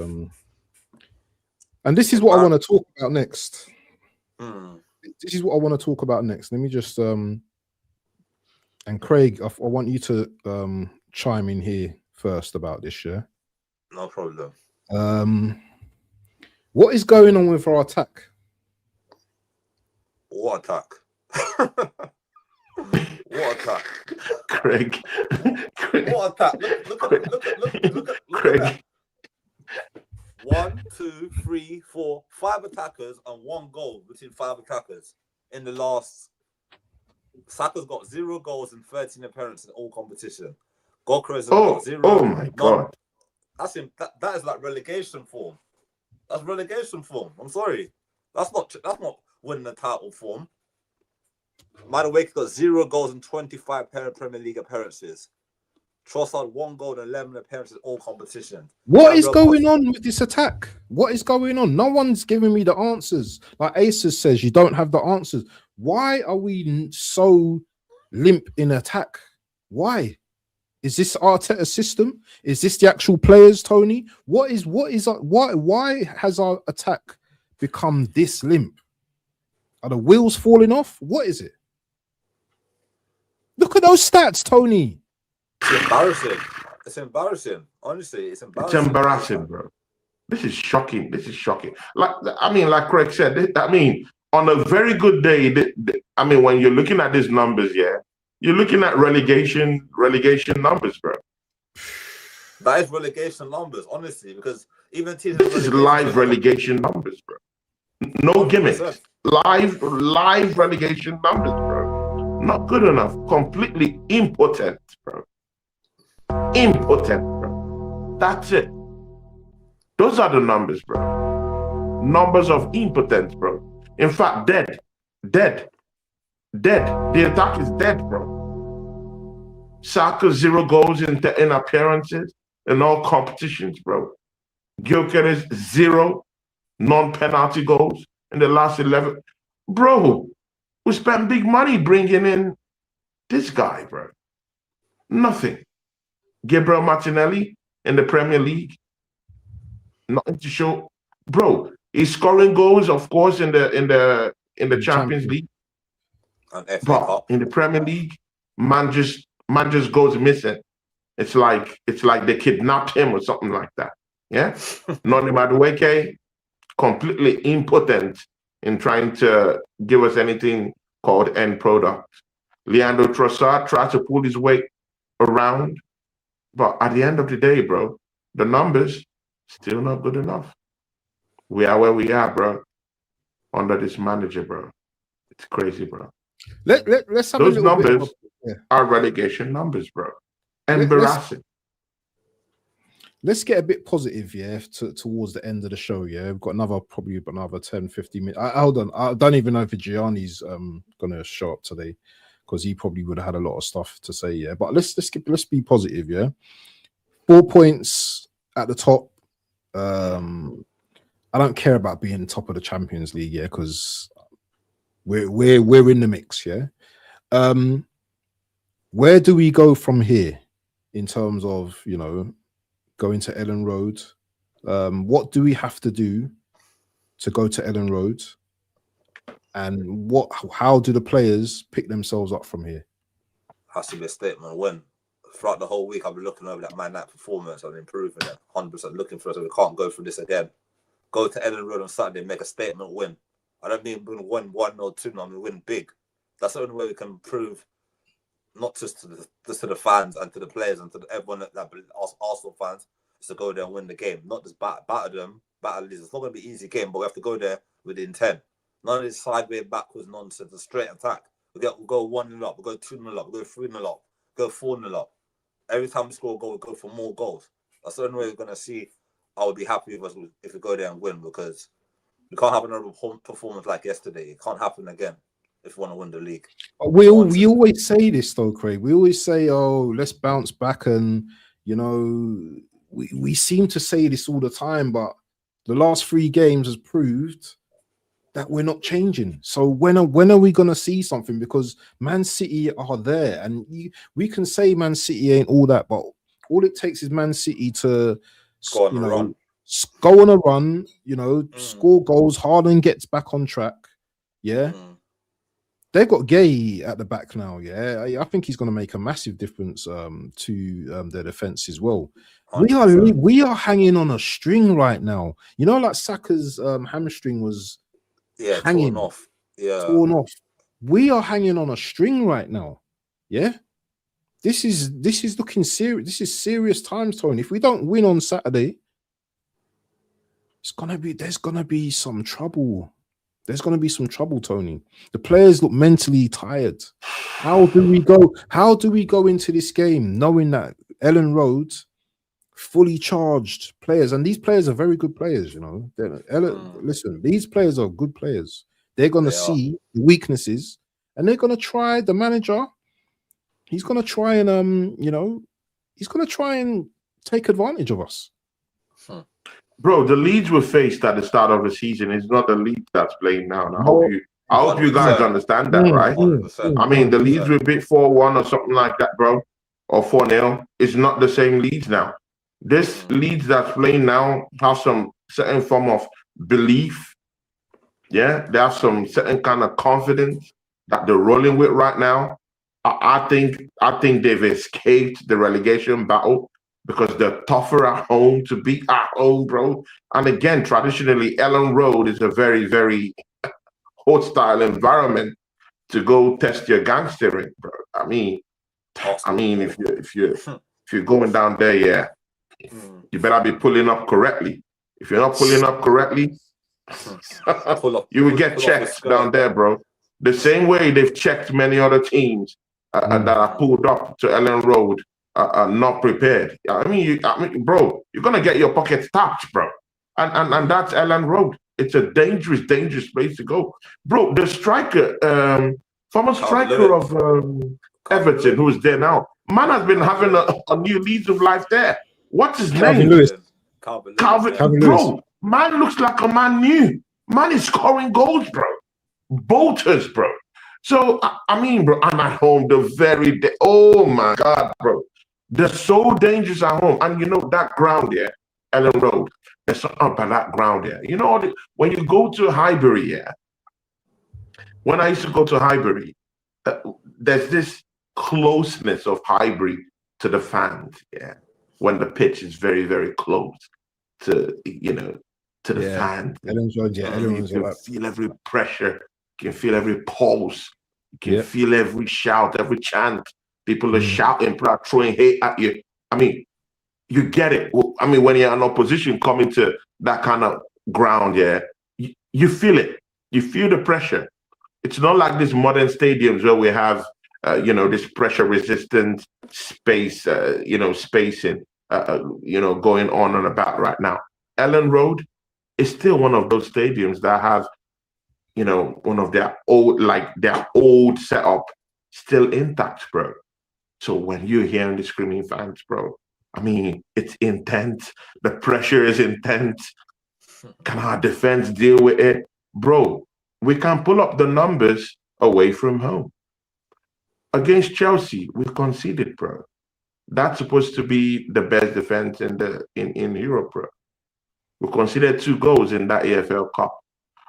and this is what I want to talk about next. This is what I want to talk about next. Let me just and Craig, I want you to chime in here first about this, yeah? No problem. What is going on with our attack? What attack? What attack? Craig. What attack? Look at Craig. 1, 2, 3, 4, 5 attackers and 1 goal between 5 attackers in the last. Saka's got 0 goals and 13 appearances in all competition. Gyökeres got 0. Oh my God! That is like relegation form. That's relegation form. I'm sorry. That's not winning the title form. Madueke got 0 goals and 25 Premier League appearances. Trossard 1 goal and 11 appearances in all competition. What is going on with this attack? What is going on? No one's giving me the answers. Like Aces says, you don't have the answers. Why are we so limp in attack? Why? Is this Arteta's system? Is this the actual players, Tony? Why has our attack become this limp? Are the wheels falling off? What is it? Look at those stats, Tony. It's embarrassing. It's embarrassing. Honestly, it's embarrassing. It's embarrassing, bro. This is shocking. This is shocking. Like Craig said, on a very good day, when you're looking at these numbers, yeah, you're looking at relegation numbers, bro. That is relegation numbers, honestly, because even teams. This is live relegation numbers, bro. No gimmicks. Live relegation numbers, bro. Not good enough. Completely impotent, bro. Impotent, bro. That's it. Those are the numbers, bro. Numbers of impotence, bro. In fact, dead. The attack is dead, bro. Saka 0 goals in appearances in all competitions, bro. Gyökeres 0 non-penalty goals in the last 11. Bro, we spent big money bringing in this guy, bro. Nothing. Gabriel Martinelli in the Premier League. Nothing to show. Bro, he's scoring goals, of course, in the Champions League. But in the Premier League, man just goes missing. It's like they kidnapped him or something like that. Yeah? Noni Madueke, completely impotent in trying to give us anything called end product. Leandro Trossard tries to pull his weight around. But at the end of the day, bro, the numbers still not good enough. We are where we are, bro. Under this manager, bro. It's crazy, bro. Let's have those a little numbers bit are relegation numbers, bro. Embarrassing. Let's get a bit positive, yeah, towards the end of the show, yeah. We've got probably another 10, 15 minutes. Hold on. I don't even know if Gianni's gonna show up today, because he probably would have had a lot of stuff to say, yeah. But let's be positive, yeah. 4 points at the top. I don't care about being top of the Champions League, yeah, because we're in the mix, yeah. Where do we go from here in terms of, you know, going to Ellen Road? What do we have to do to go to Ellen Road? And how do the players pick themselves up from here? Has to be a statement win. Throughout the whole week, I've been looking over that Man Night performance and improving it. 100% looking for it, so we can't go through this again. Go to Ellen Road on Saturday, make a statement win. I don't mean win 1-1 or 2-0, I mean win big. That's the only way we can prove, not just to the fans and to the players and to everyone that Arsenal fans, is to go there and win the game. Not just batter them, battle these. It's not going to be an easy game, but we have to go there with the intent. None of this sideways, backwards nonsense, a straight attack. We'll go 1-0 up, we'll go 2-0 up, we'll go 3-0 up, go 4-0 up. Every time we score a goal, we go for more goals. That's the only way we're going to see. I would be happy with us if we go there and win, because we can't have another performance like yesterday. It can't happen again if we want to win the league. We always say this though, Craig. We always say, "Oh, let's bounce back," and you know, we seem to say this all the time, but the last 3 games has proved that we're not changing. So when are we going to see something? Because Man City are there, and we can say Man City ain't all that, but all it takes is Man City to go on a run, you know, score goals. Harden gets back on track. Yeah. They've got Gay at the back now. Yeah. I think he's going to make a massive difference to their defense as well. 100%. We are hanging on a string right now. You know, like Saka's hamstring was hanging off. Yeah. Torn off. We are hanging on a string right now. Yeah. This is looking serious. This is serious times, Tony. If we don't win on Saturday, there's gonna be some trouble. There's gonna be some trouble, Tony. The players look mentally tired. How do we go into this game knowing that Ellen Road, fully charged players, and these players are very good players, you know. Listen, these players are good players. They're gonna see the weaknesses, and they're gonna try. The manager, he's gonna try and he's gonna try and take advantage of us. Bro, the Leeds we faced at the start of the season is not the Leeds that's playing now. And I hope you guys understand that, right? 100%. I mean, the Leeds we beat 4-1 or something like that, bro, or 4-0. It's not the same Leeds now. This Leeds that's playing now have some certain form of belief. Yeah, they have some certain kind of confidence that they're rolling with right now. I think they've escaped the relegation battle because they're tougher at home to beat at home, bro. And again, traditionally, Ellen Road is a very, very hostile environment to go test your gangstering, bro. I mean, if you're going down there, yeah, you better be pulling up correctly. If you're not pulling up correctly, you will get checked down there, bro. The same way they've checked many other teams that are pulled up to Ellen Road, not prepared. I mean, bro, you're gonna get your pockets tapped, bro. And that's Ellen Road. It's a dangerous place to go, bro. The striker, former striker of Everton, who's there now, man has been having a new lease of life there. What's his name? Calvin Lewis. Bro, man looks like a man new. Man is scoring goals, bro. Bolters, bro. So, I mean, bro, I'm at home oh my God, bro. They're so dangerous at home. And you know, that ground there, Ellen Road, there's something up at that ground there. You know, when you go to Highbury, yeah, when I used to go to Highbury, there's this closeness of Highbury to the fans, yeah, when the pitch is very, very close to, to the fans. You can feel every pressure. You can feel every pulse. You can feel every shout, every chant. People are shouting, people are throwing hate at you. I mean, you get it. I mean, when you're in opposition coming to that kind of ground, yeah, you feel it. You feel the pressure. It's not like these modern stadiums where we have, this pressure-resistant space, spacing, going on and about right now. Ellen Road is still one of those stadiums that have, one of their old setup still intact, bro. So when you're hearing the screaming fans, bro, I mean, it's intense. The pressure is intense. Can our defense deal with it? Bro, we can pull up the numbers away from home. Against Chelsea, we conceded, bro. That's supposed to be the best defense in Europe, bro. We conceded 2 goals in that EFL Cup.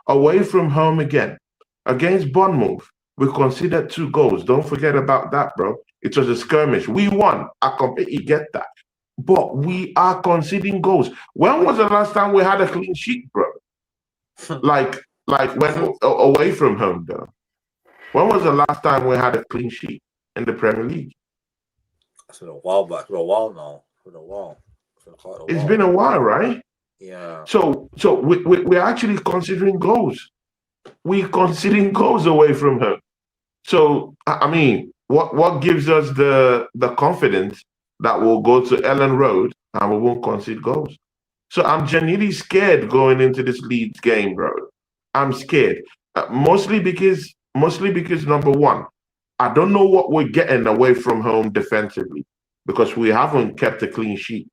Away from home again, Against Bournemouth, we conceded 2 goals. Don't forget about that, bro. It was a skirmish. We won. I completely get that. But we are conceding goals. When was the last time we had a clean sheet, bro? like when away from home, though. When was the last time we had a clean sheet in the Premier League? It's been a while back. It's been a while now. It's been a while. It's been a while, right? Yeah. So we're actually considering goals. We're considering goals away from home. So I mean, what gives us the confidence that we'll go to Ellen Road and we won't concede goals? So I'm genuinely scared going into this Leeds game, bro. I'm scared, mostly because number one, I don't know what we're getting away from home defensively, because we haven't kept a clean sheet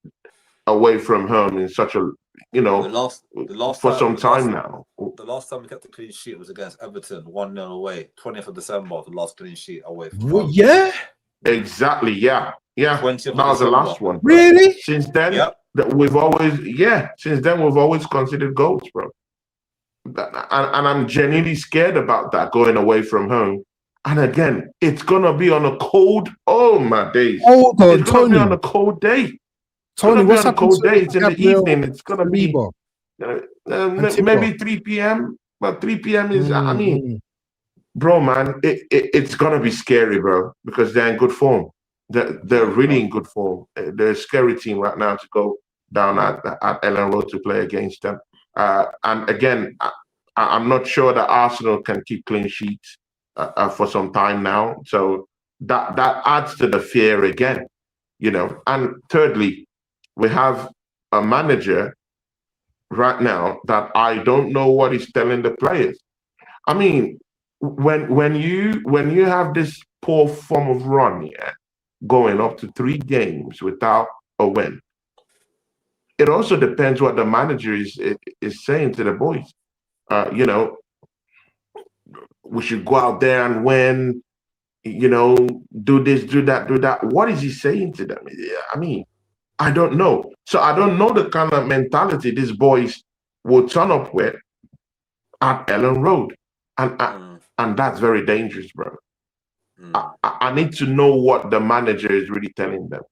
away from home in such a the last for some time now. The last time we kept a clean sheet was against Everton, 1-0 away, 20th of December. The last clean sheet away from home. Yeah, exactly. Yeah. That was the last one. Bro. Really? Since then, we've always considered goals, bro. And I'm genuinely scared about that going away from home. And again, it's gonna be on a cold. Oh my days! Hold on, it's gonna be on a cold day. Tony, what's happening? Cold day. It's in the evening. It's gonna be maybe 3 p.m. But 3 p.m. is. I mean, bro, man, it's gonna be scary, bro, because they're in good form. They're really in good form. They're a scary team right now to go down at Ellen Road to play against them. And again, I'm not sure that Arsenal can keep clean sheets for some time now. So that adds to the fear again, And thirdly, we have a manager right now that I don't know what he's telling the players. I mean, when you have this poor form of run, going up to 3 games without a win, it also depends what the manager is saying to the boys. We should go out there and win, do this, do that, do that. What is he saying to them? I mean, I don't know. So I don't know the kind of mentality these boys will turn up with at Ellen Road. And that's very dangerous, bro. I need to know what the manager is really telling them,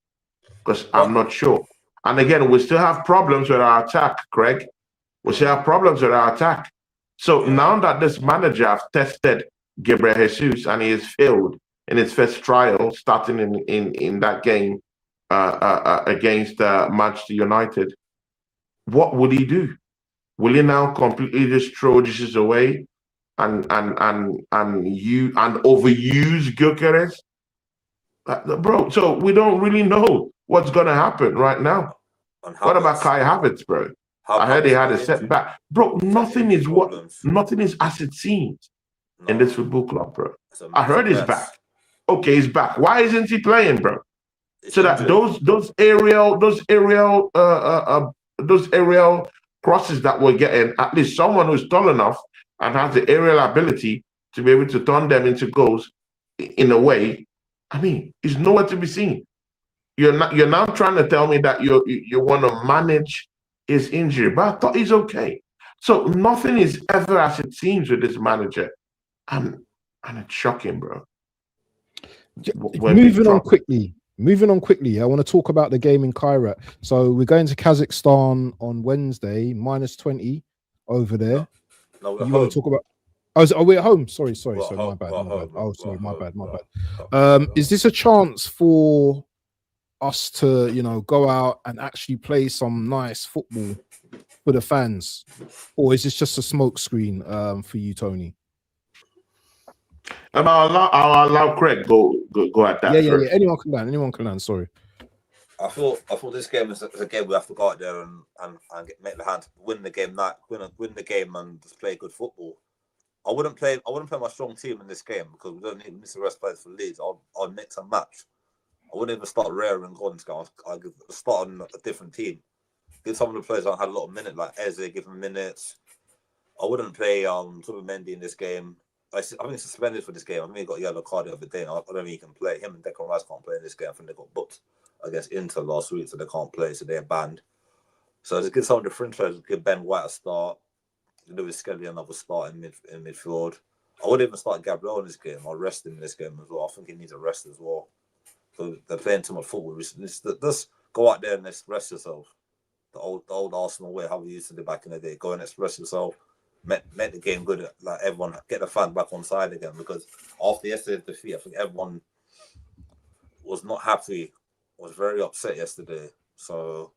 because I'm not sure. And again, we still have problems with our attack, Craig. We still have problems with our attack. So now that this manager has tested Gabriel Jesus and he has failed in his first trial, starting in that game against Manchester United, what will he do? Will he now completely just throw dishes away and overuse Gyökeres? Bro, so we don't really know what's gonna happen right now. What about Kai Havertz, bro? I heard he had a setback. Bro, nothing is as it seems in this football club, bro. I heard he's back. Okay, he's back. Why isn't he playing, bro? So that those aerial crosses that we're getting, at least someone who's tall enough and has the aerial ability to be able to turn them into goals in a way, I mean, it's nowhere to be seen. You're now trying to tell me that you want to manage his injury, but I thought he's okay. So nothing is ever as it seems with this manager, and it's shocking, bro. Moving on quickly, I want to talk about the game in Kairat. So we're going to Kazakhstan on Wednesday, -20 over there. No, you want to talk about? Oh, we're at home. Sorry. My bad. Oh, sorry, my bad. Is this a chance for us to, go out and actually play some nice football for the fans, or is this just a smoke screen for you, Tony? I'll allow Craig go at that. Yeah. Anyone can land. Sorry. I thought this game is a game we have to go out there and make the hand win the game, win the game and just play good football. I wouldn't play my strong team in this game because we don't need to miss the rest players for Leeds. I'll mix and match. I wouldn't even start Rare and Gordon. I'd start on a different team. Give some of the players that had a lot of minutes, like Eze, give them minutes. I wouldn't play Mendy in this game. I think he's suspended for this game. I think he got a yellow card the other day. I don't think he can play. Him and Declan Rice can't play in this game. I think they got booked against Inter last week, so they can't play. So they're banned. So just give some of the fringe players, give Ben White a start. Lewis Skelly another start in midfield. I wouldn't even start Gabriel in this game. I'll rest him in this game as well. I think he needs a rest as well. So they're playing too much football. Just go out there and express yourself. The old Arsenal way, how we used to do back in the day. Go and express yourself. Make the game good. Like everyone, get the fans back on side again. Because after yesterday's defeat, I think everyone was not happy. Was very upset yesterday. So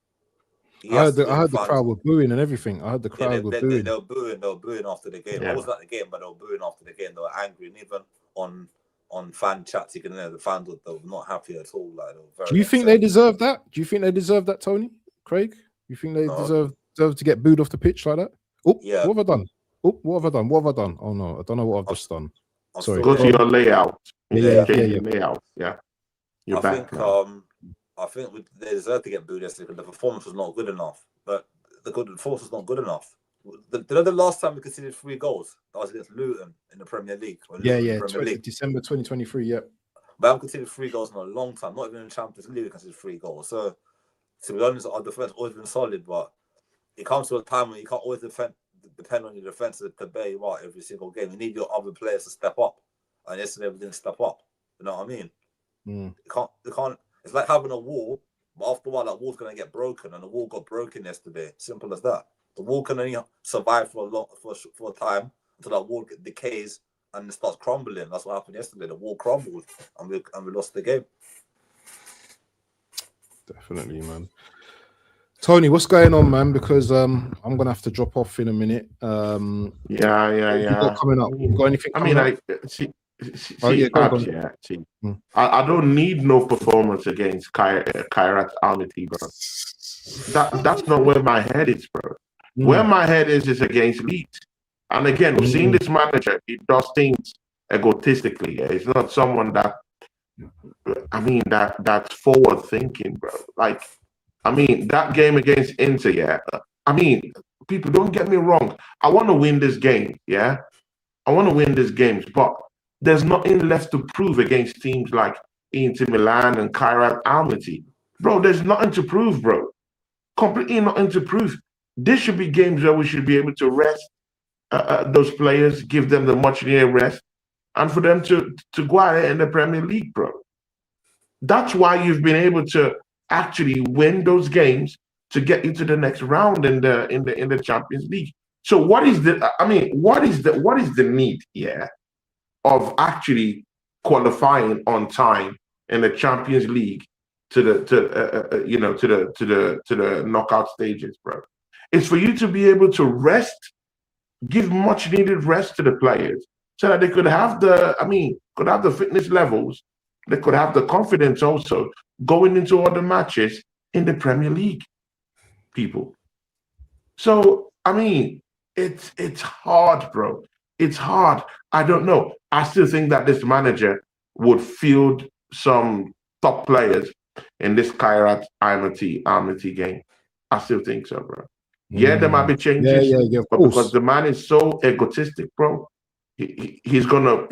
I heard the crowd were booing and everything. I heard the crowd were booing. They were booing after the game. Yeah. I wasn't at the game, but they were booing after the game. They were angry, and even on fan chats, you can hear the fans were not happy at all. Like, they were very Do you think they deserve that? Do you think they deserve that, Tony? Craig? You think they deserve to get booed off the pitch like that? Oh, yeah. What have I done? Oh, what have I done? What have I done? Oh no, I don't know what I've just done. Sorry. Go to your layout. Yeah. Layout. Yeah. You're back. I think they deserve to get booed yesterday because the performance was not good enough. But the performance was not good enough. The last time we conceded 3 goals, that was against Luton in the Premier League. December 2023. Yep. But I haven't conceded 3 goals in a long time. Not even in the Champions League, we conceded 3 goals. So to be honest, our defense always been solid, but it comes to a time when you can't always depend on your defense to bear you out every single game. You need your other players to step up. And yesterday we didn't step up. You know what I mean? You can't. It's like having a wall, but after a while that wall's gonna get broken, and the wall got broken yesterday. Simple as that. The wall can only survive for a time until that wall decays and it starts crumbling. That's what happened yesterday. The wall crumbled, and we lost the game. Definitely, man. Tony, what's going on, man? Because I'm gonna have to drop off in a minute. Yeah. You got coming up? You got anything? I don't need no performance against Kairat Almaty, bro. That's not where my head is, bro. Where my head is against Leeds. And again, we've seen this manager, he does things egotistically. Yeah? He's not someone that's forward thinking, bro. Like, that game against Inter, yeah. People, don't get me wrong. I want to win this game, yeah. I want to win these games, but there's nothing left to prove against teams like Inter Milan and Kairat Almaty. Bro, there's nothing to prove, bro. Completely nothing to prove. This should be games where we should be able to rest those players, give them the much-needed rest, and for them to go out in the Premier League, bro. That's why you've been able to actually win those games to get into the next round in the Champions League. So what is the need here of actually qualifying on time in the Champions League to the knockout stages, bro? It's for you to be able to rest, give much needed rest to the players so that they could have the fitness levels, they could have the confidence also going into other matches in the Premier League, people. So it's hard, bro. It's hard. I don't know. I still think that this manager would field some top players in this Kairat Almaty game. I still think so, bro. Yeah, there might be changes, but because the man is so egotistic, bro, he's gonna,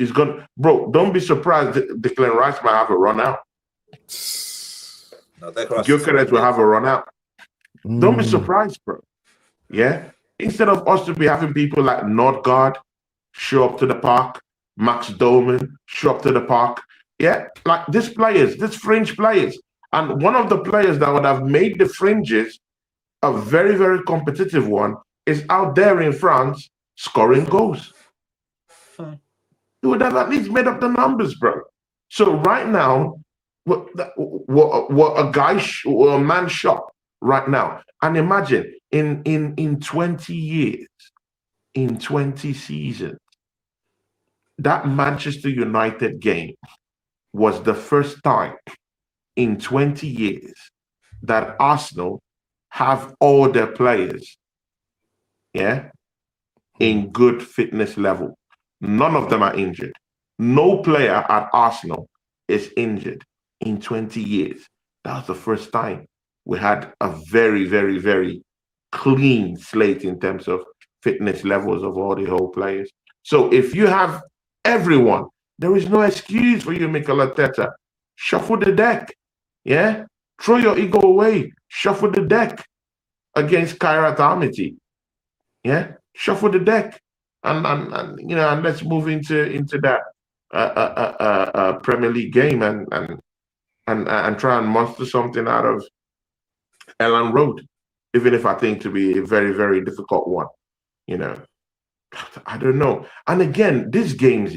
bro. Don't be surprised. Declan Rice might have a run out. Gyökeres will have a run out. Don't be surprised, bro. Yeah, instead of us to be having people like Nordgaard show up to the park, Max Doman show up to the park. Yeah, like these fringe players, and one of the players that would have made the fringes a very, very competitive one is out there in France scoring goals. He would have at least made up the numbers, bro. So right now, what a man shot right now. And imagine in 20 years, in 20 seasons, that Manchester United game was the first time in 20 years that Arsenal have all their players, in good fitness level. None of them are injured. No player at Arsenal is injured in 20 years. That was the first time we had a very, very, very clean slate in terms of fitness levels of all the whole players. So if you have everyone, there is no excuse for you, Mikel Arteta. Shuffle the deck, throw your ego away. Shuffle the deck against Kairat Almaty. Shuffle the deck. and you know, and let's move into that Premier League game and try and muster something out of Ellen Road, even if I think to be a very, very difficult one. You know, I don't know. And again, these games,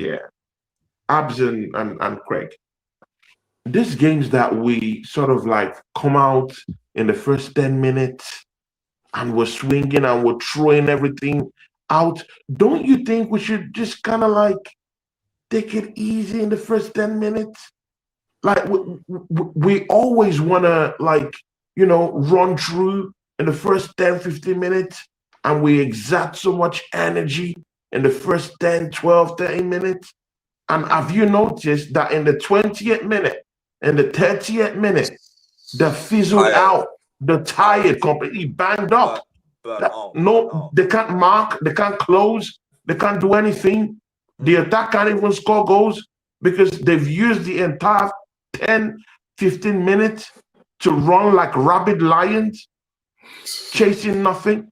Abs and Craig, these games that we sort of like come out in the first 10 minutes and we're swinging and we're throwing everything out. Don't you think we should just kind of like take it easy in the first 10 minutes? Like we always want to, like, you know, run through in the first 10, 15 minutes, and we exert so much energy in the first 10, 12, 13 minutes. And have you noticed that in the 20th minute, in the 30th minute, they're fizzled out, they're tired, completely banged up. They can't mark, they can't close, they can't do anything. The attack can't even score goals because they've used the entire 10, 15 minutes to run like rabid lions, chasing nothing.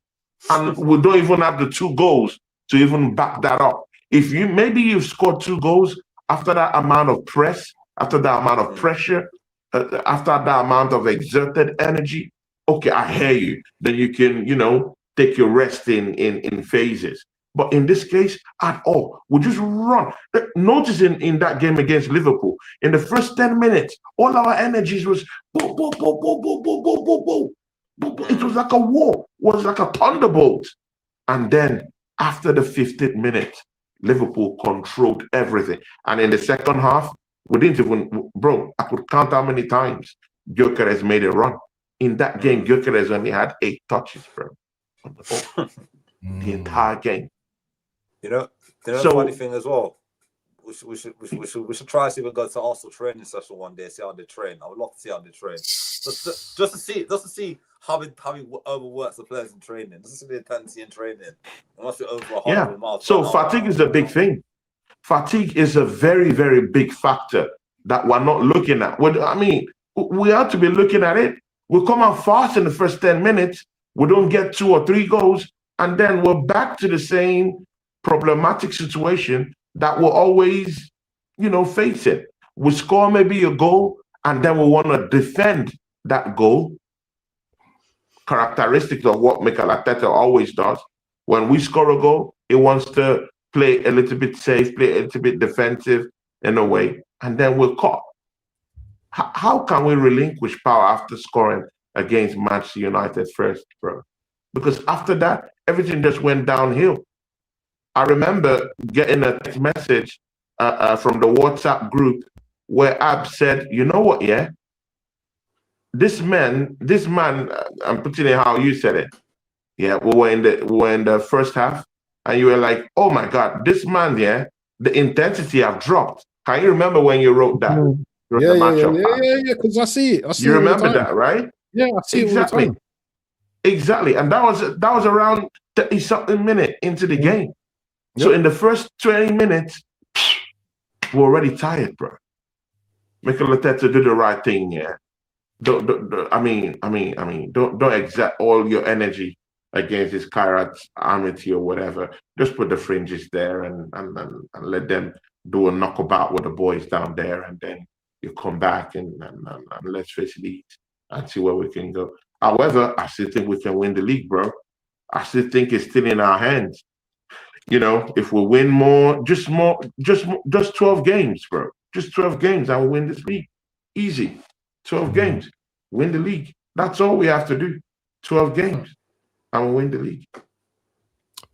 And we don't even have the 2 goals to even back that up. If you maybe you've scored 2 goals after that amount of press, after that amount of pressure, after that amount of exerted energy, okay, I hear you. Then you can, you know, take your rest in phases. But in this case, at all, we just run. Notice in that game against Liverpool, in the first 10 minutes, all our energies was boom, boom, boom, boom, boom, boom, boom, boom, boom. It was like a war, it was like a thunderbolt. And then after the 15th minute, Liverpool controlled everything. And in the second half, we didn't even, bro, I could count how many times Gyökeres made a run. In that game, Gyökeres only had 8 touches, bro. The entire game. You know, the funny thing as well, we should try to see if we go to Arsenal training session one day, see how they train. I would love to see how they train. Just to see how he overworks the players in training. Just to see the intensity in training. It must be over 100 miles. So fatigue is a big thing. Fatigue is a very, very big factor that we're not looking at. I mean, we have to be looking at it. We come out fast in the first 10 minutes. We don't get 2 or 3 goals. And then we're back to the same problematic situation that we're always, you know, facing. We score maybe a goal, and then we want to defend that goal. Characteristics of what Mikel Arteta always does. When we score a goal, he wants to play a little bit safe, play a little bit defensive in a way, and then we're caught. How can we relinquish power after scoring against Manchester United first, bro? Because after that, everything just went downhill. I remember getting a text message from the WhatsApp group where Ab said, you know what, this man, I'm putting it how you said it. Yeah, we were in the first half, and you were like, oh my God, this man, the intensity have dropped. Can you remember when you wrote that? Yeah, because I see it. You remember that, right? Yeah, I see it all the time. Exactly. And that was around 30-something minutes into the game. So in the first 20 minutes, we're already tired, bro. Mikel Arteta do the right thing, Don't exert all your energy against this Kairat Amity or whatever. Just put the fringes there and let them do a knockabout with the boys down there, and then you come back and let's face it and see where we can go. However, I still think we can win the league, bro. I still think it's still in our hands. You know, if we win just 12 games, bro. Just 12 games, and we'll win this league. Easy. 12 games. Win the league. That's all we have to do. 12 games, and we'll win the league.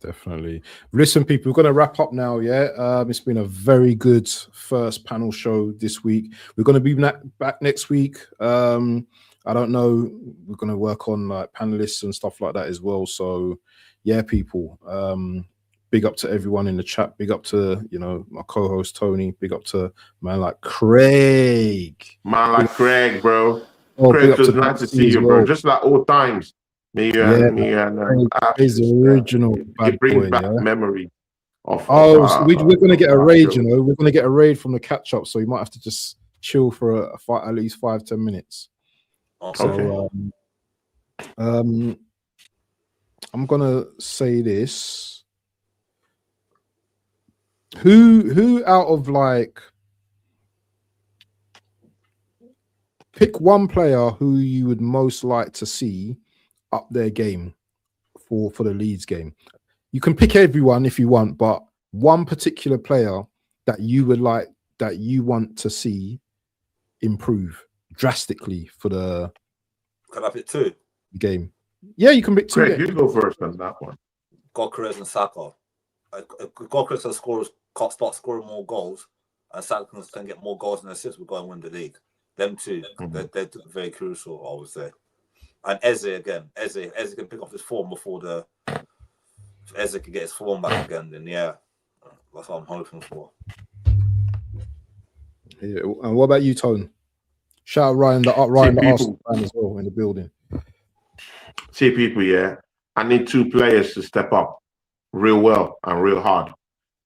Definitely. Listen, people, we're going to wrap up now, it's been a very good first panel show this week. We're going to be back next week. I don't know. We're going to work on like panelists and stuff like that as well. So, yeah, people, big up to everyone in the chat. Big up to, you know, my co-host Tony. Big up to man like Craig. Man like Craig, bro. Craig, was nice to see you, bro. Just like old times. Me and his original it brings back memory of. We're going to get a raid, you know. We're going to get a raid from the catch up, so you might have to just chill for at least 5-10 minutes. Okay. So, I'm gonna say this. Who out of like, pick one player who you would most like to see up their game for the Leeds game. You can pick everyone if you want, but one particular player that you would like, that you want to see improve drastically for the. Can I pick two? Game. Yeah, you can pick two. Craig, you go first on that one. Gyökeres and Saka. Gyökeres can start scoring more goals, and Saka can get more goals and assists. We're going to win the league. Them two, they're very crucial, I would say. And Eze again. Eze can pick up his form before Eze can get his form back again. Then yeah, that's what I'm hoping for. Yeah. And what about you, Tone? Shout out Ryan the Arsenal fan as well in the building. See, people, yeah, I need two players to step up real well and real hard,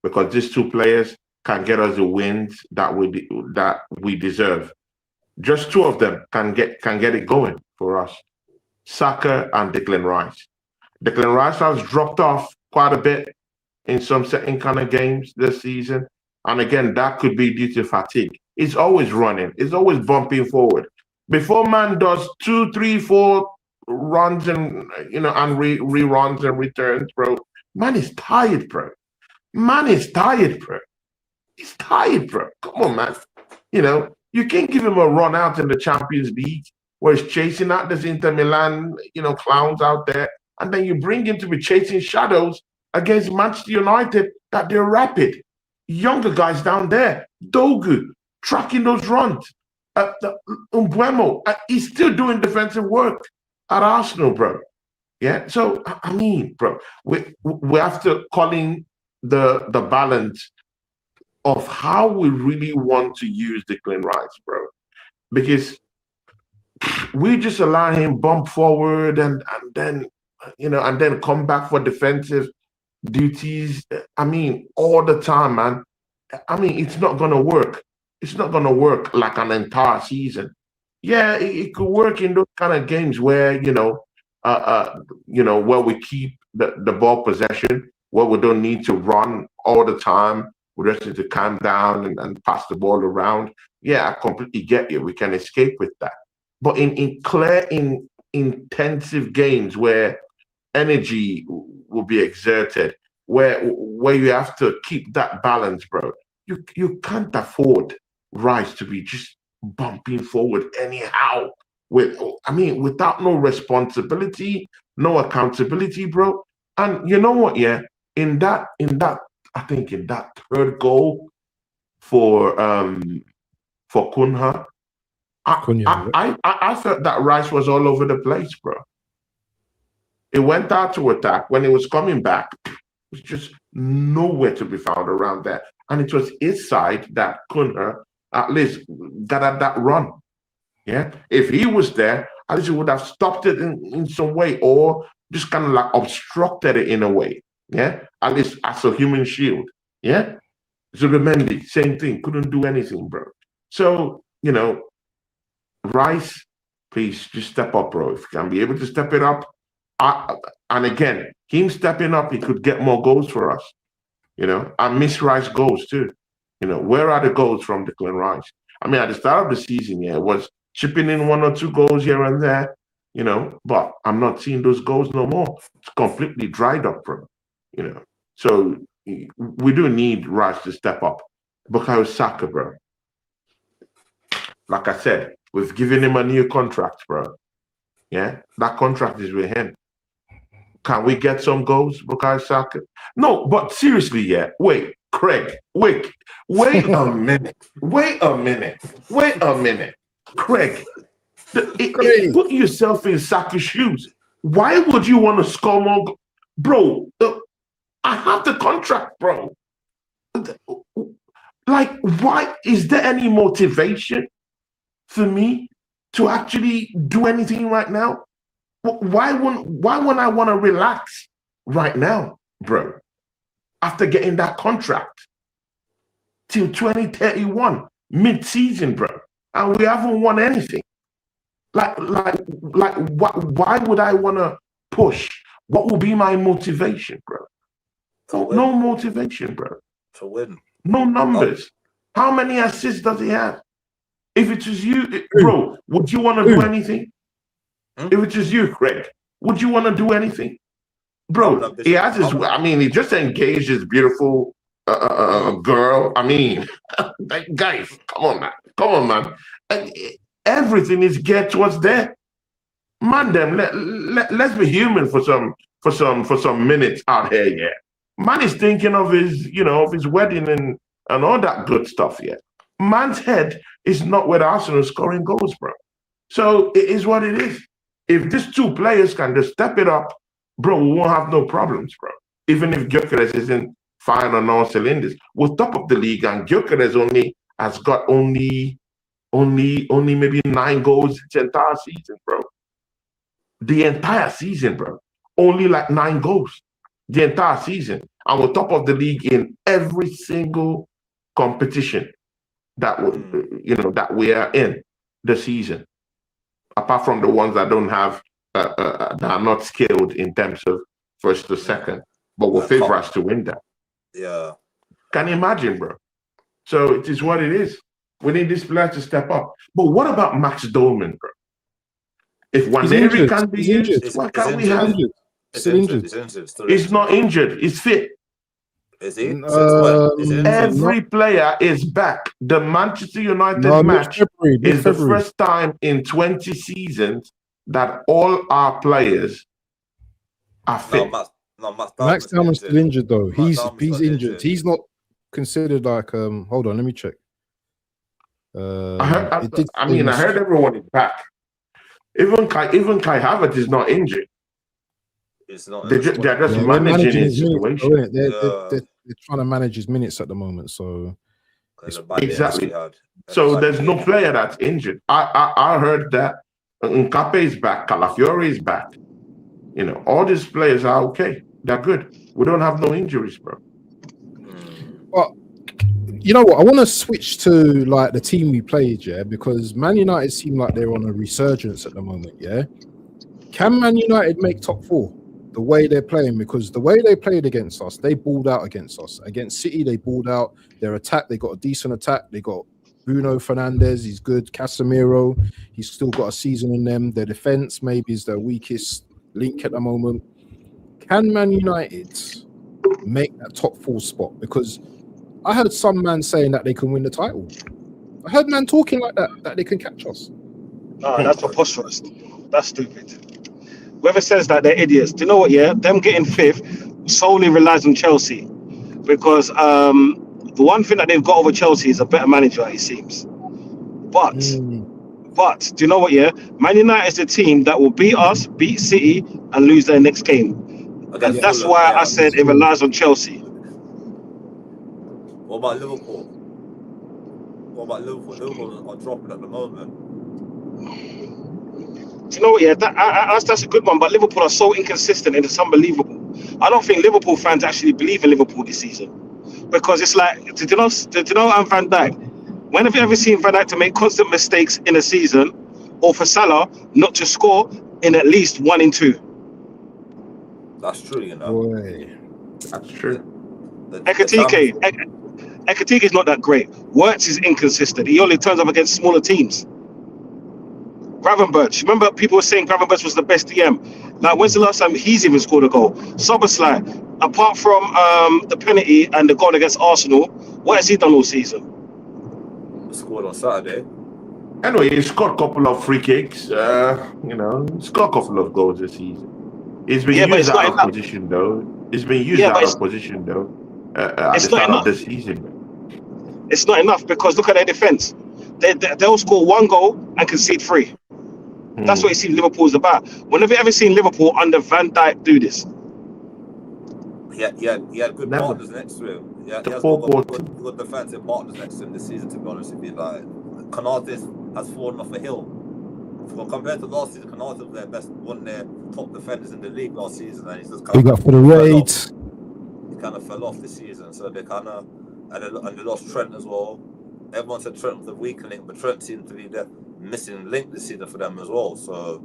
because these two players can get us the wins that we deserve. Just two of them can get it going for us. Saka and Declan Rice. Declan Rice has dropped off quite a bit in some certain kind of games this season, and again, that could be due to fatigue. He's always running. He's always bumping forward. Before man does 2, 3, 4 runs and and reruns and returns, bro, man is tired, bro. He's tired, bro. Come on, man. You can't give him a run out in the Champions League where he's chasing out this Inter Milan, clowns out there, and then you bring him to be chasing shadows against Manchester United that they're rapid. Younger guys down there, Dogu, tracking those runs. Umbuemo, he's still doing defensive work at Arsenal, bro. Yeah, so I mean, bro, we have to call in the balance of how we really want to use Declan Rice, bro, because we just allow him bump forward and then come back for defensive duties. I mean, all the time, man. I mean, it's not gonna work. It's not gonna work like an entire season. Yeah, it could work in those kind of games where where we keep the ball possession, where we don't need to run all the time. We just need to calm down and pass the ball around. Yeah, I completely get you. We can escape with that. But in intensive games where energy will be exerted, where you have to keep that balance, bro, you can't afford Rice to be just bumping forward anyhow without no responsibility, no accountability, bro. And you know what? Yeah, in that, I think in that third goal for Cunha, I felt that Rice was all over the place, bro. It went out to attack. When it was coming back, it was just nowhere to be found around there. And it was his side that Cunha at least got at that run. Yeah. If he was there, at least he would have stopped it in some way, or just kind of like obstructed it in a way. Yeah. At least as a human shield. Yeah. Zubimendi, same thing. Couldn't do anything, bro. So, Rice, please just step up, bro. If you can be able to step it up. And again, him stepping up, he could get more goals for us. I miss Rice goals too. Where are the goals from Declan Rice? I mean, at the start of the season, yeah, it was chipping in 1 or 2 goals here and there, but I'm not seeing those goals no more. It's completely dried up, bro. So we do need Rice to step up. Bukayo Saka, bro. Like I said, we've given him a new contract, bro. Yeah, that contract is with him. Can we get some goals, Bukayo Saka? No, but seriously, yeah. Wait, Craig, wait a minute. Craig, put yourself in Saka's shoes. Why would you want to score more? Bro, I have the contract, bro. Like, why? Is there any motivation for me to actually do anything right now? Why wouldn't I want to relax right now, bro? After getting that contract till 2031, mid-season, bro, and we haven't won anything. Like, why would I want to push? What will be my motivation, bro? No motivation, bro. to win. No numbers. How many assists does he have? If it was you, bro, would you want to do anything? If it was you, Craig, would you want to do anything? Bro, he has his, I mean, he just engaged his beautiful girl. I mean, guys, come on, man. Come on, man. And everything is get towards there. Man, them, let's be human for some minutes out here, yeah. Man is thinking of his, of his wedding and all that good stuff, yeah. Man's head is not with Arsenal scoring goals, bro. So it is what it is. If these two players can just step it up, bro, we won't have no problems, bro. Even if Gyökeres isn't firing on all cylinders, we're top of the league, and Gyökeres has got only maybe 9 goals the entire season, bro. The entire season, bro. Only like 9 goals the entire season, and we're top of the league in every single competition that we are in the season, apart from the ones that don't have that are not skilled in terms of first to second, but we're favorites to win that. Yeah. Can you imagine, bro? So it is what it is. We need this player to step up. But what about Max Dolman, bro? If Waneri can be used, why can't we have him? Still injured. He's not injured. He's fit. Is he? Every player is back. The Manchester United match is the first time in 20 seasons that all our players are fit. Max Dalman's still injured though. He's injured. He's not considered like hold on, let me check. I heard everyone is back. Even Kai Havertz is not injured. It's not. They're just managing his situation. They're trying to manage his minutes at the moment. So exactly. So there's no player that's injured. I heard that Nkape is back, Calafiore is back. All these players are okay. They're good. We don't have no injuries, bro. But you know what? I want to switch to like the team we played, yeah, because Man United seem like they're on a resurgence at the moment, yeah. Can Man United make top 4 the way they're playing? Because the way they played against us, they balled out against us. Against City, they balled out. Their attack, they got a decent attack. They got Bruno Fernandes, he's good. Casemiro, he's still got a season in them. Their defense maybe is their weakest link at the moment. Can Man United make that top 4 spot? Because I heard some man saying that they can win the title. I heard man talking like that they can catch us. No, that's preposterous. That's stupid. Whoever says that, they're idiots. Do you know what, yeah? Them getting 5th solely relies on Chelsea. Because the one thing that they've got over Chelsea is a better manager, it seems. But do you know what, yeah? Man United is the team that will beat us, beat City, and lose their next game. And that's why I said it relies on Chelsea. What about Liverpool? Liverpool are dropping at the moment. Do you know what, yeah? That's a good one, but Liverpool are so inconsistent and it's unbelievable. I don't think Liverpool fans actually believe in Liverpool this season. Because it's like, did you know Van Dijk? When have you ever seen Van Dijk to make constant mistakes in a season, or for Salah not to score in at least 1 in 2? That's true, Boy. That's true. Ekatike is not that great. Wirtz is inconsistent. He only turns up against smaller teams. Gravenberch. Remember people were saying Gravenberch was the best DM. Now, when's the last time he's even scored a goal? Soboslai, apart from the penalty and the goal against Arsenal, what has he done all season? Scored on Saturday. Anyway, he scored a couple of free kicks. He scored a couple of goals this season. He's been used out of position, though. He's been used out of position, though, at the start of the season. It's not enough because look at their defense. They'll score 1 goal and concede 3. That's what you see Liverpool's about. Whenever you ever seen Liverpool under Van Dijk do this? He had good partners next to him. He has good defensive partners next to him this season, to be honest with you. Like, Konate has fallen off a hill. Compared to last season, Konate was their one of their top defenders in the league last season, and he's just kind of for the raids. He kind of fell off this season, so they kind of and they lost Trent as well. Everyone said Trent was the weak link, but Trent seemed to be the missing link this season for them as well. So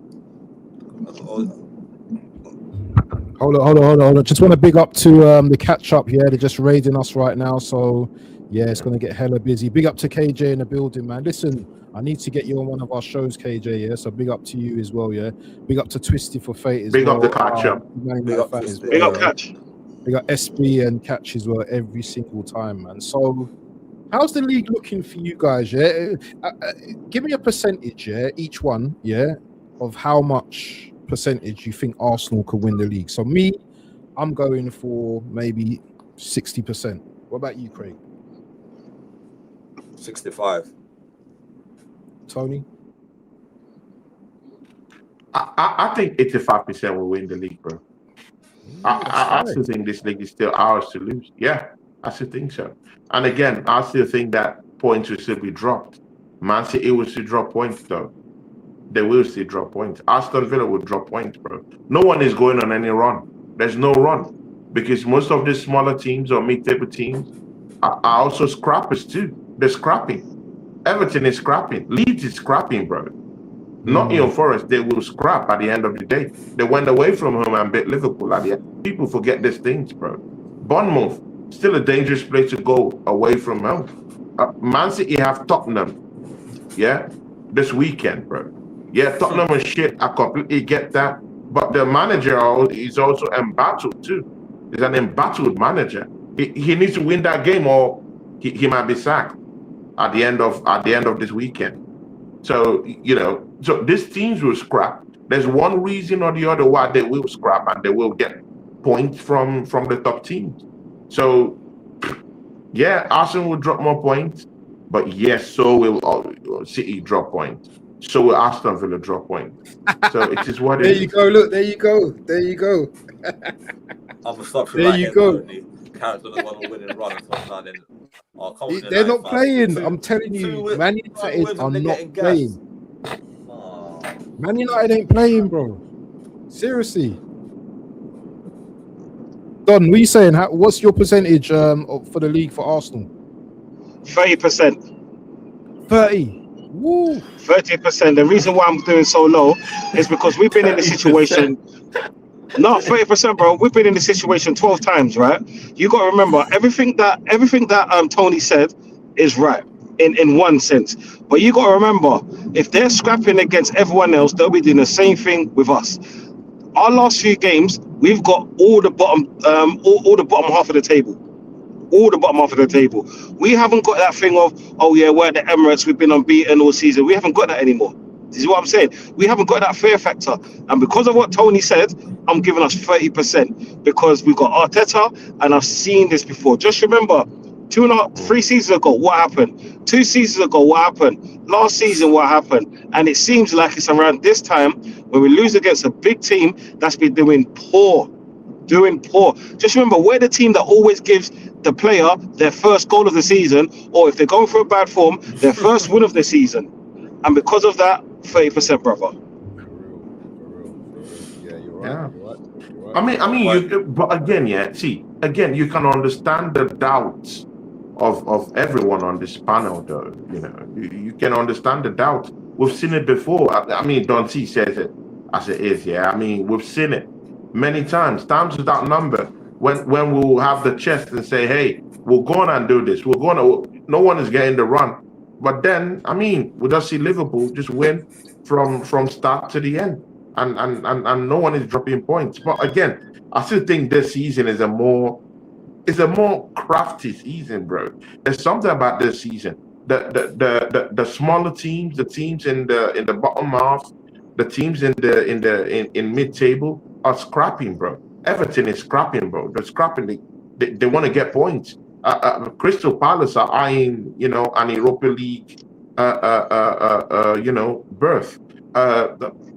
Hold on. Just want to big up to the catch up here. They're just raiding us right now, so yeah, it's gonna get hella busy. Big up to KJ in the building, man. Listen, I need to get you on one of our shows, KJ. Yeah, so big up to you as well. Yeah, big up to Twisty for Fate as Big well. up the catch up. Big up Twisty. Big up Catch. We got SB and Catch as well every single time, man. So, how's the league looking for you guys? Yeah, give me a percentage, yeah, each one, yeah, of how much percentage you think Arsenal could win the league. So me, I'm going for maybe 60%. What about you, Craig? 65. Tony? I think 85% will win the league, bro. I still think this league is still ours to lose. Yeah, I still think so. And again, I still think that points will still be dropped. Man City will still drop points, though. They will still drop points. Aston Villa will drop points, bro. No one is going on any run. There's no run. Because most of the smaller teams or mid-table teams are also scrappers, too. They're scrapping. Everton is scrapping. Leeds is scrapping, bro. Nottingham Forest, they will scrap at the end of the day. They went away from home and beat Liverpool at the end. People forget these things, bro. Bournemouth, still a dangerous place to go away from home. Man City have Tottenham, yeah, this weekend, bro. Yeah, Tottenham is shit. I completely get that. But the manager is also embattled, too. He's an embattled manager. He needs to win that game or he might be sacked at the end of this weekend. So, so these teams will scrap. There's one reason or the other why they will scrap and they will get points from the top teams. So, yeah, Arsenal will drop more points, but yes, so will City drop points. So will Aston Villa drop points. So it is what it is. There you go, look, there you go. I'm going to stop you. There you go. Character the one winning run. They're not playing. I'm telling you, Man United are not playing. Man United ain't playing, bro. Seriously. Don, what are you saying? What's your percentage for the league for Arsenal? 30%. 30. Woo. 30%. The reason why I'm doing so low is because we've been in the situation. No, 30%, bro. We've been in the situation 12 times, right? You got to remember everything that Tony said is right in one sense. But you got to remember, if they're scrapping against everyone else, they'll be doing the same thing with us. Our last few games, we've got all the bottom half of the table. All the bottom half of the table. We haven't got that thing of, oh yeah, we're at the Emirates, we've been unbeaten all season. We haven't got that anymore. This is what I'm saying. We haven't got that fear factor. And because of what Tony said, I'm giving us 30% because we've got Arteta and I've seen this before. Just remember, 3 seasons ago, what happened? 2 seasons ago, what happened? Last season, what happened? And it seems like it's around this time when we lose against a big team that's been doing poor. Just remember, we're the team that always gives the player their first goal of the season, or if they're going for a bad form, their first win of the season. And because of that, 30%, brother. For real. Yeah, you're right. Yeah. You're right. I mean, but again, you can understand the doubts of everyone on this panel, though. You can understand the doubt. We've seen it before. I mean, Don T says it as it is. Yeah, I mean, we've seen it many times without number. When we'll have the chest and say, "Hey, we're going to do this. No one is getting the run." But then, I mean, we just see Liverpool just win from start to the end, and no one is dropping points. But again, I still think this season is a more crafty season, bro. There's something about this season. The smaller teams, the teams in the bottom half, the teams in mid-table are scrapping, bro. Everton is scrapping, bro. They're scrapping. They want to get points. Crystal Palace are eyeing, an Europa League, berth.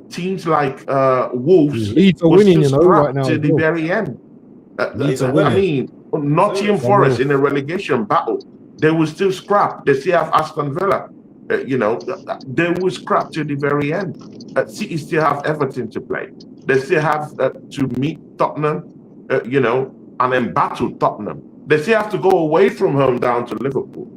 Teams like Wolves Leeds are winning, right now to the very end. I mean, Nottingham Forest in a relegation battle, they will still scrap. They still have Aston Villa. They will scrap to the very end. City still have Everton to play. They still have to meet Tottenham, and then battle Tottenham. They still have to go away from home down to Liverpool.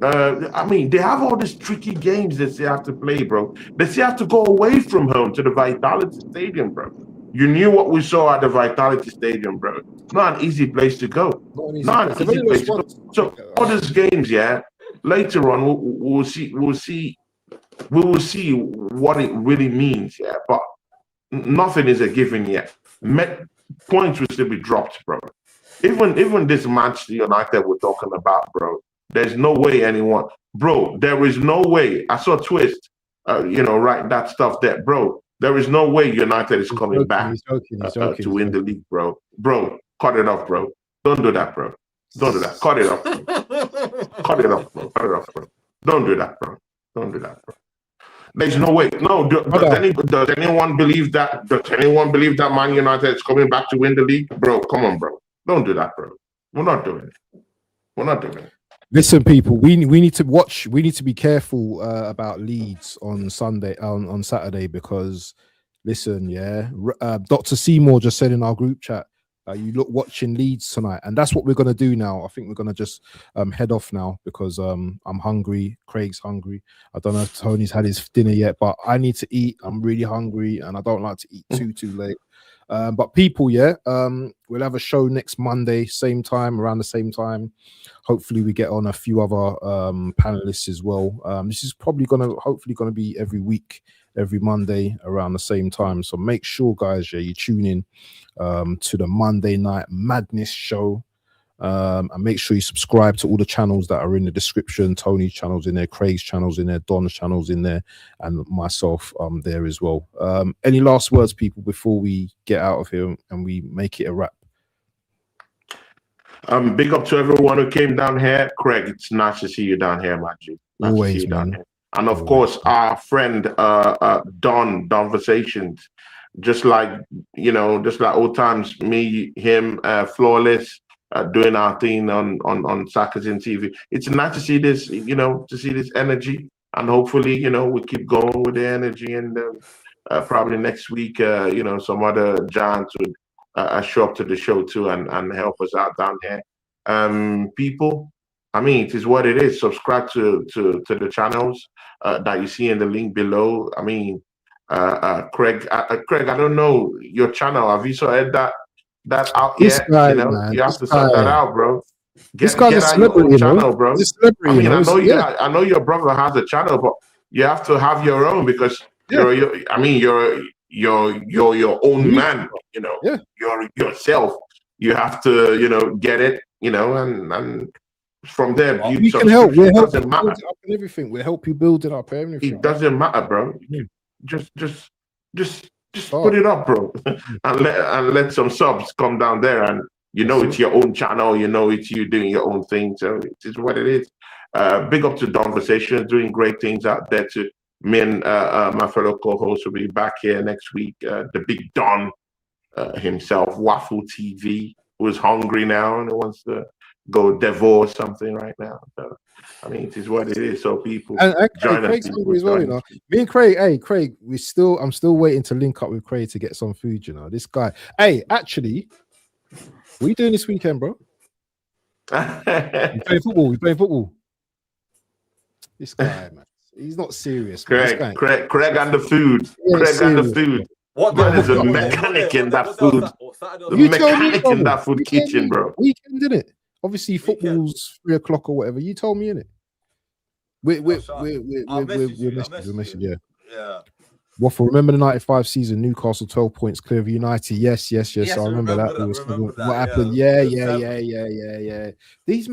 I mean, they have all these tricky games they still have to play, bro. They still have to go away from home to the Vitality Stadium, bro. You knew what we saw at the Vitality Stadium, bro. Not an easy place to go. Not an easy place to go. So all these games, yeah. Later on, we'll see what it really means, yeah. But nothing is a given yet. Points will still be dropped, bro. Even this Manchester United we're talking about, bro. There's no way anyone, bro. There is no way. I saw Twist, write that stuff there, bro. There is no way United is coming back to win the league, bro. Bro, cut it off, bro. Don't do that, bro. Don't do that. Cut it off. Cut it off, bro. Cut it off, bro. Don't do that, bro. Don't do that, bro. There's no way. No. Does anyone believe that? Does anyone believe that Man United is coming back to win the league, bro? Come on, bro. Don't do that, bro. We're not doing it. We're not doing it. Listen, people, we need to watch. We need to be careful about Leeds on Sunday, on Saturday, because listen, yeah, Dr. Seymour just said in our group chat, you look watching Leeds tonight, and that's what we're gonna do now. I think we're gonna just head off now because I'm hungry. Craig's hungry. I don't know if Tony's had his dinner yet, but I need to eat. I'm really hungry, and I don't like to eat too late. But people, yeah, we'll have a show next Monday, same time, around the same time. Hopefully we get on a few other panelists as well. This is probably hopefully gonna be every week, every Monday around the same time. So make sure, guys, yeah, you tune in to the Monday Night Madness show. And make sure you subscribe to all the channels that are in the description. Tony's channel's in there, Craig's channel's in there, Don's channel's in there, and myself there as well. Any last words, people, before we get out of here and we make it a wrap? Big up to everyone who came down here. Craig, it's nice to see you down here, Magic. Nice Always, man. And of course, our friend Don Conversations, just like old times, me, him, Flawless, doing our thing on Sackers and TV. It's nice to see this, to see this energy, and hopefully, we keep going with the energy, and probably next week, some other giants would show up to the show too and help us out down here. People, I mean, it is what it is. Subscribe to the channels that you see in the link below. I mean, Craig, I don't know your channel. Have you heard that out yet? Man, you have to sort that out, bro. This guy's a celebrity, channel, bro. I mean, I know your brother has a channel, but you have to have your own because you're your own man. You're yourself. You have to, get it. And from there, we can help. We'll help you build it up and everything. We'll help you build it up. Everything. It doesn't matter, bro. Just put it up, bro, and let some subs come down there, and it's your own channel. It's you doing your own thing. So it's what it is. Big up to Conversations, doing great things out there too. Me and my fellow co-host will be back here next week. The big Don himself, Waffle TV, who's hungry now and wants to go devour something right now. So, I mean, it is what it is. So people join Craig's hungry as well, Me and Craig, Craig, I'm still waiting to link up with Craig to get some food. This guy. Hey, actually, what are you doing this weekend, bro? You playing football? This guy, man. He's not serious. Craig and the food. Craig and the food. What man is a mechanic in that food? The mechanic in that food kitchen, bro. Weekend, didn't it? Obviously, football's 3 o'clock or whatever. You told me, innit? We're messaging, yeah. Waffle, remember the 95 season, Newcastle 12 points clear of United. Yes, I remember that. What happened? Yeah. These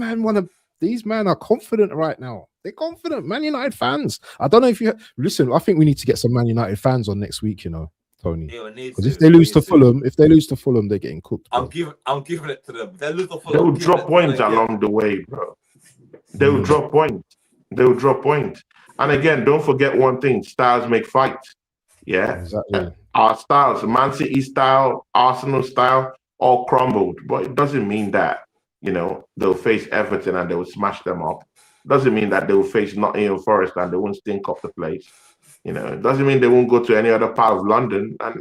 men are confident right now. They're confident. Man United fans. I don't know if you listen. I think we need to get some Man United fans on next week, Tony. Because if they lose to Fulham, they're getting cooked. Bro. I'm giving it to them. They'll drop points along the way, bro. They'll drop points. And again, don't forget one thing: styles make fights. Yeah, exactly. Our styles, Man City style, Arsenal style, all crumbled. But it doesn't mean that they'll face Everton and they will smash them up. Doesn't mean that they will face Nottingham Forest and they won't stink up the place. It doesn't mean they won't go to any other part of London and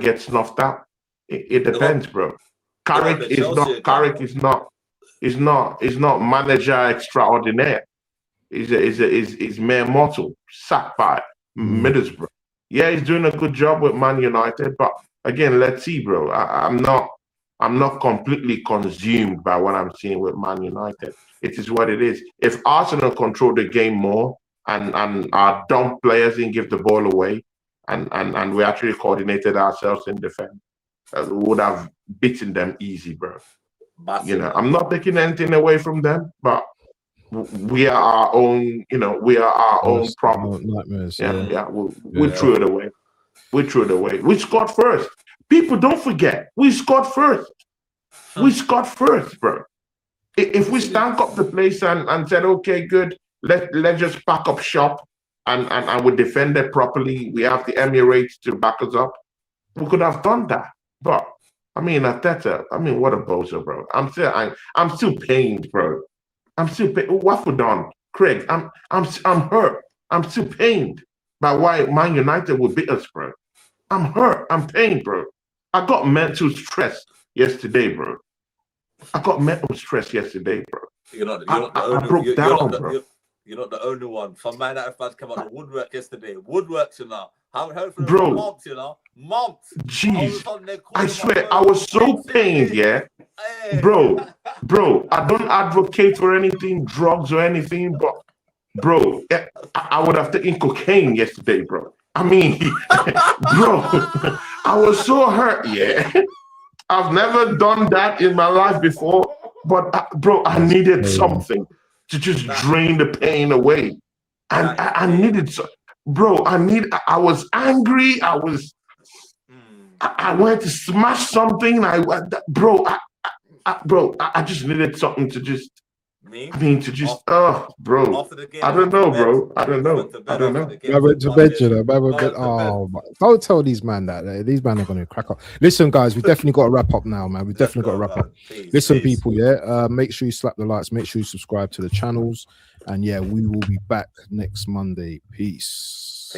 get snuffed out. It depends, bro. Carrick is not manager extraordinaire. He's mere mortal, sacked by Middlesbrough. Yeah, he's doing a good job with Man United, but again, let's see, bro. I'm not completely consumed by what I'm seeing with Man United. It is what it is. If Arsenal control the game more and our dumb players didn't give the ball away and we actually coordinated ourselves in defense, we would have beaten them easy, bro. You know, I'm not taking anything away from them, but we are our own, you know, we are our own problem. Nightmares. We threw it away. We threw it away. We scored first. People, don't forget, we scored first. We scored first, bro. If we stank up the place and said, okay, good, let's just pack up shop and we defended properly, we have the Emirates to back us up, we could have done that. But I mean, Arteta, I mean, what a bozo, bro. I'm still pained, bro. I'm still pained. Waffledon, Craig, I'm hurt. I'm still pained by why Man United will beat us, bro. I'm hurt. I'm pained, bro. I got mental stress yesterday, bro. I got mental stress yesterday, bro. I broke down, bro. You're not the only one. Some Man United fans come out the woodwork yesterday. Woodworks, you know. Haven't heard from them for months, you know. Months. Jeez. I swear, I was so pained, yeah. Hey. Bro, I don't advocate for anything, drugs or anything, but, bro, I would have taken cocaine yesterday, bro. I mean, bro, I was so hurt, yeah. I've never done that in my life before, but, bro, I needed something to just drain the pain away. And I needed so, bro, I was angry. I wanted to smash something. I just needed something to just, bro. I don't know, bro. I don't know. I went to bed, you know. Don't tell these man that. These man are going to crack up. Listen, guys, we definitely got to wrap up now, man. We definitely got to wrap up. Listen, people, yeah. Make sure you slap the likes. Make sure you subscribe to the channels. And yeah, we will be back next Monday. Peace.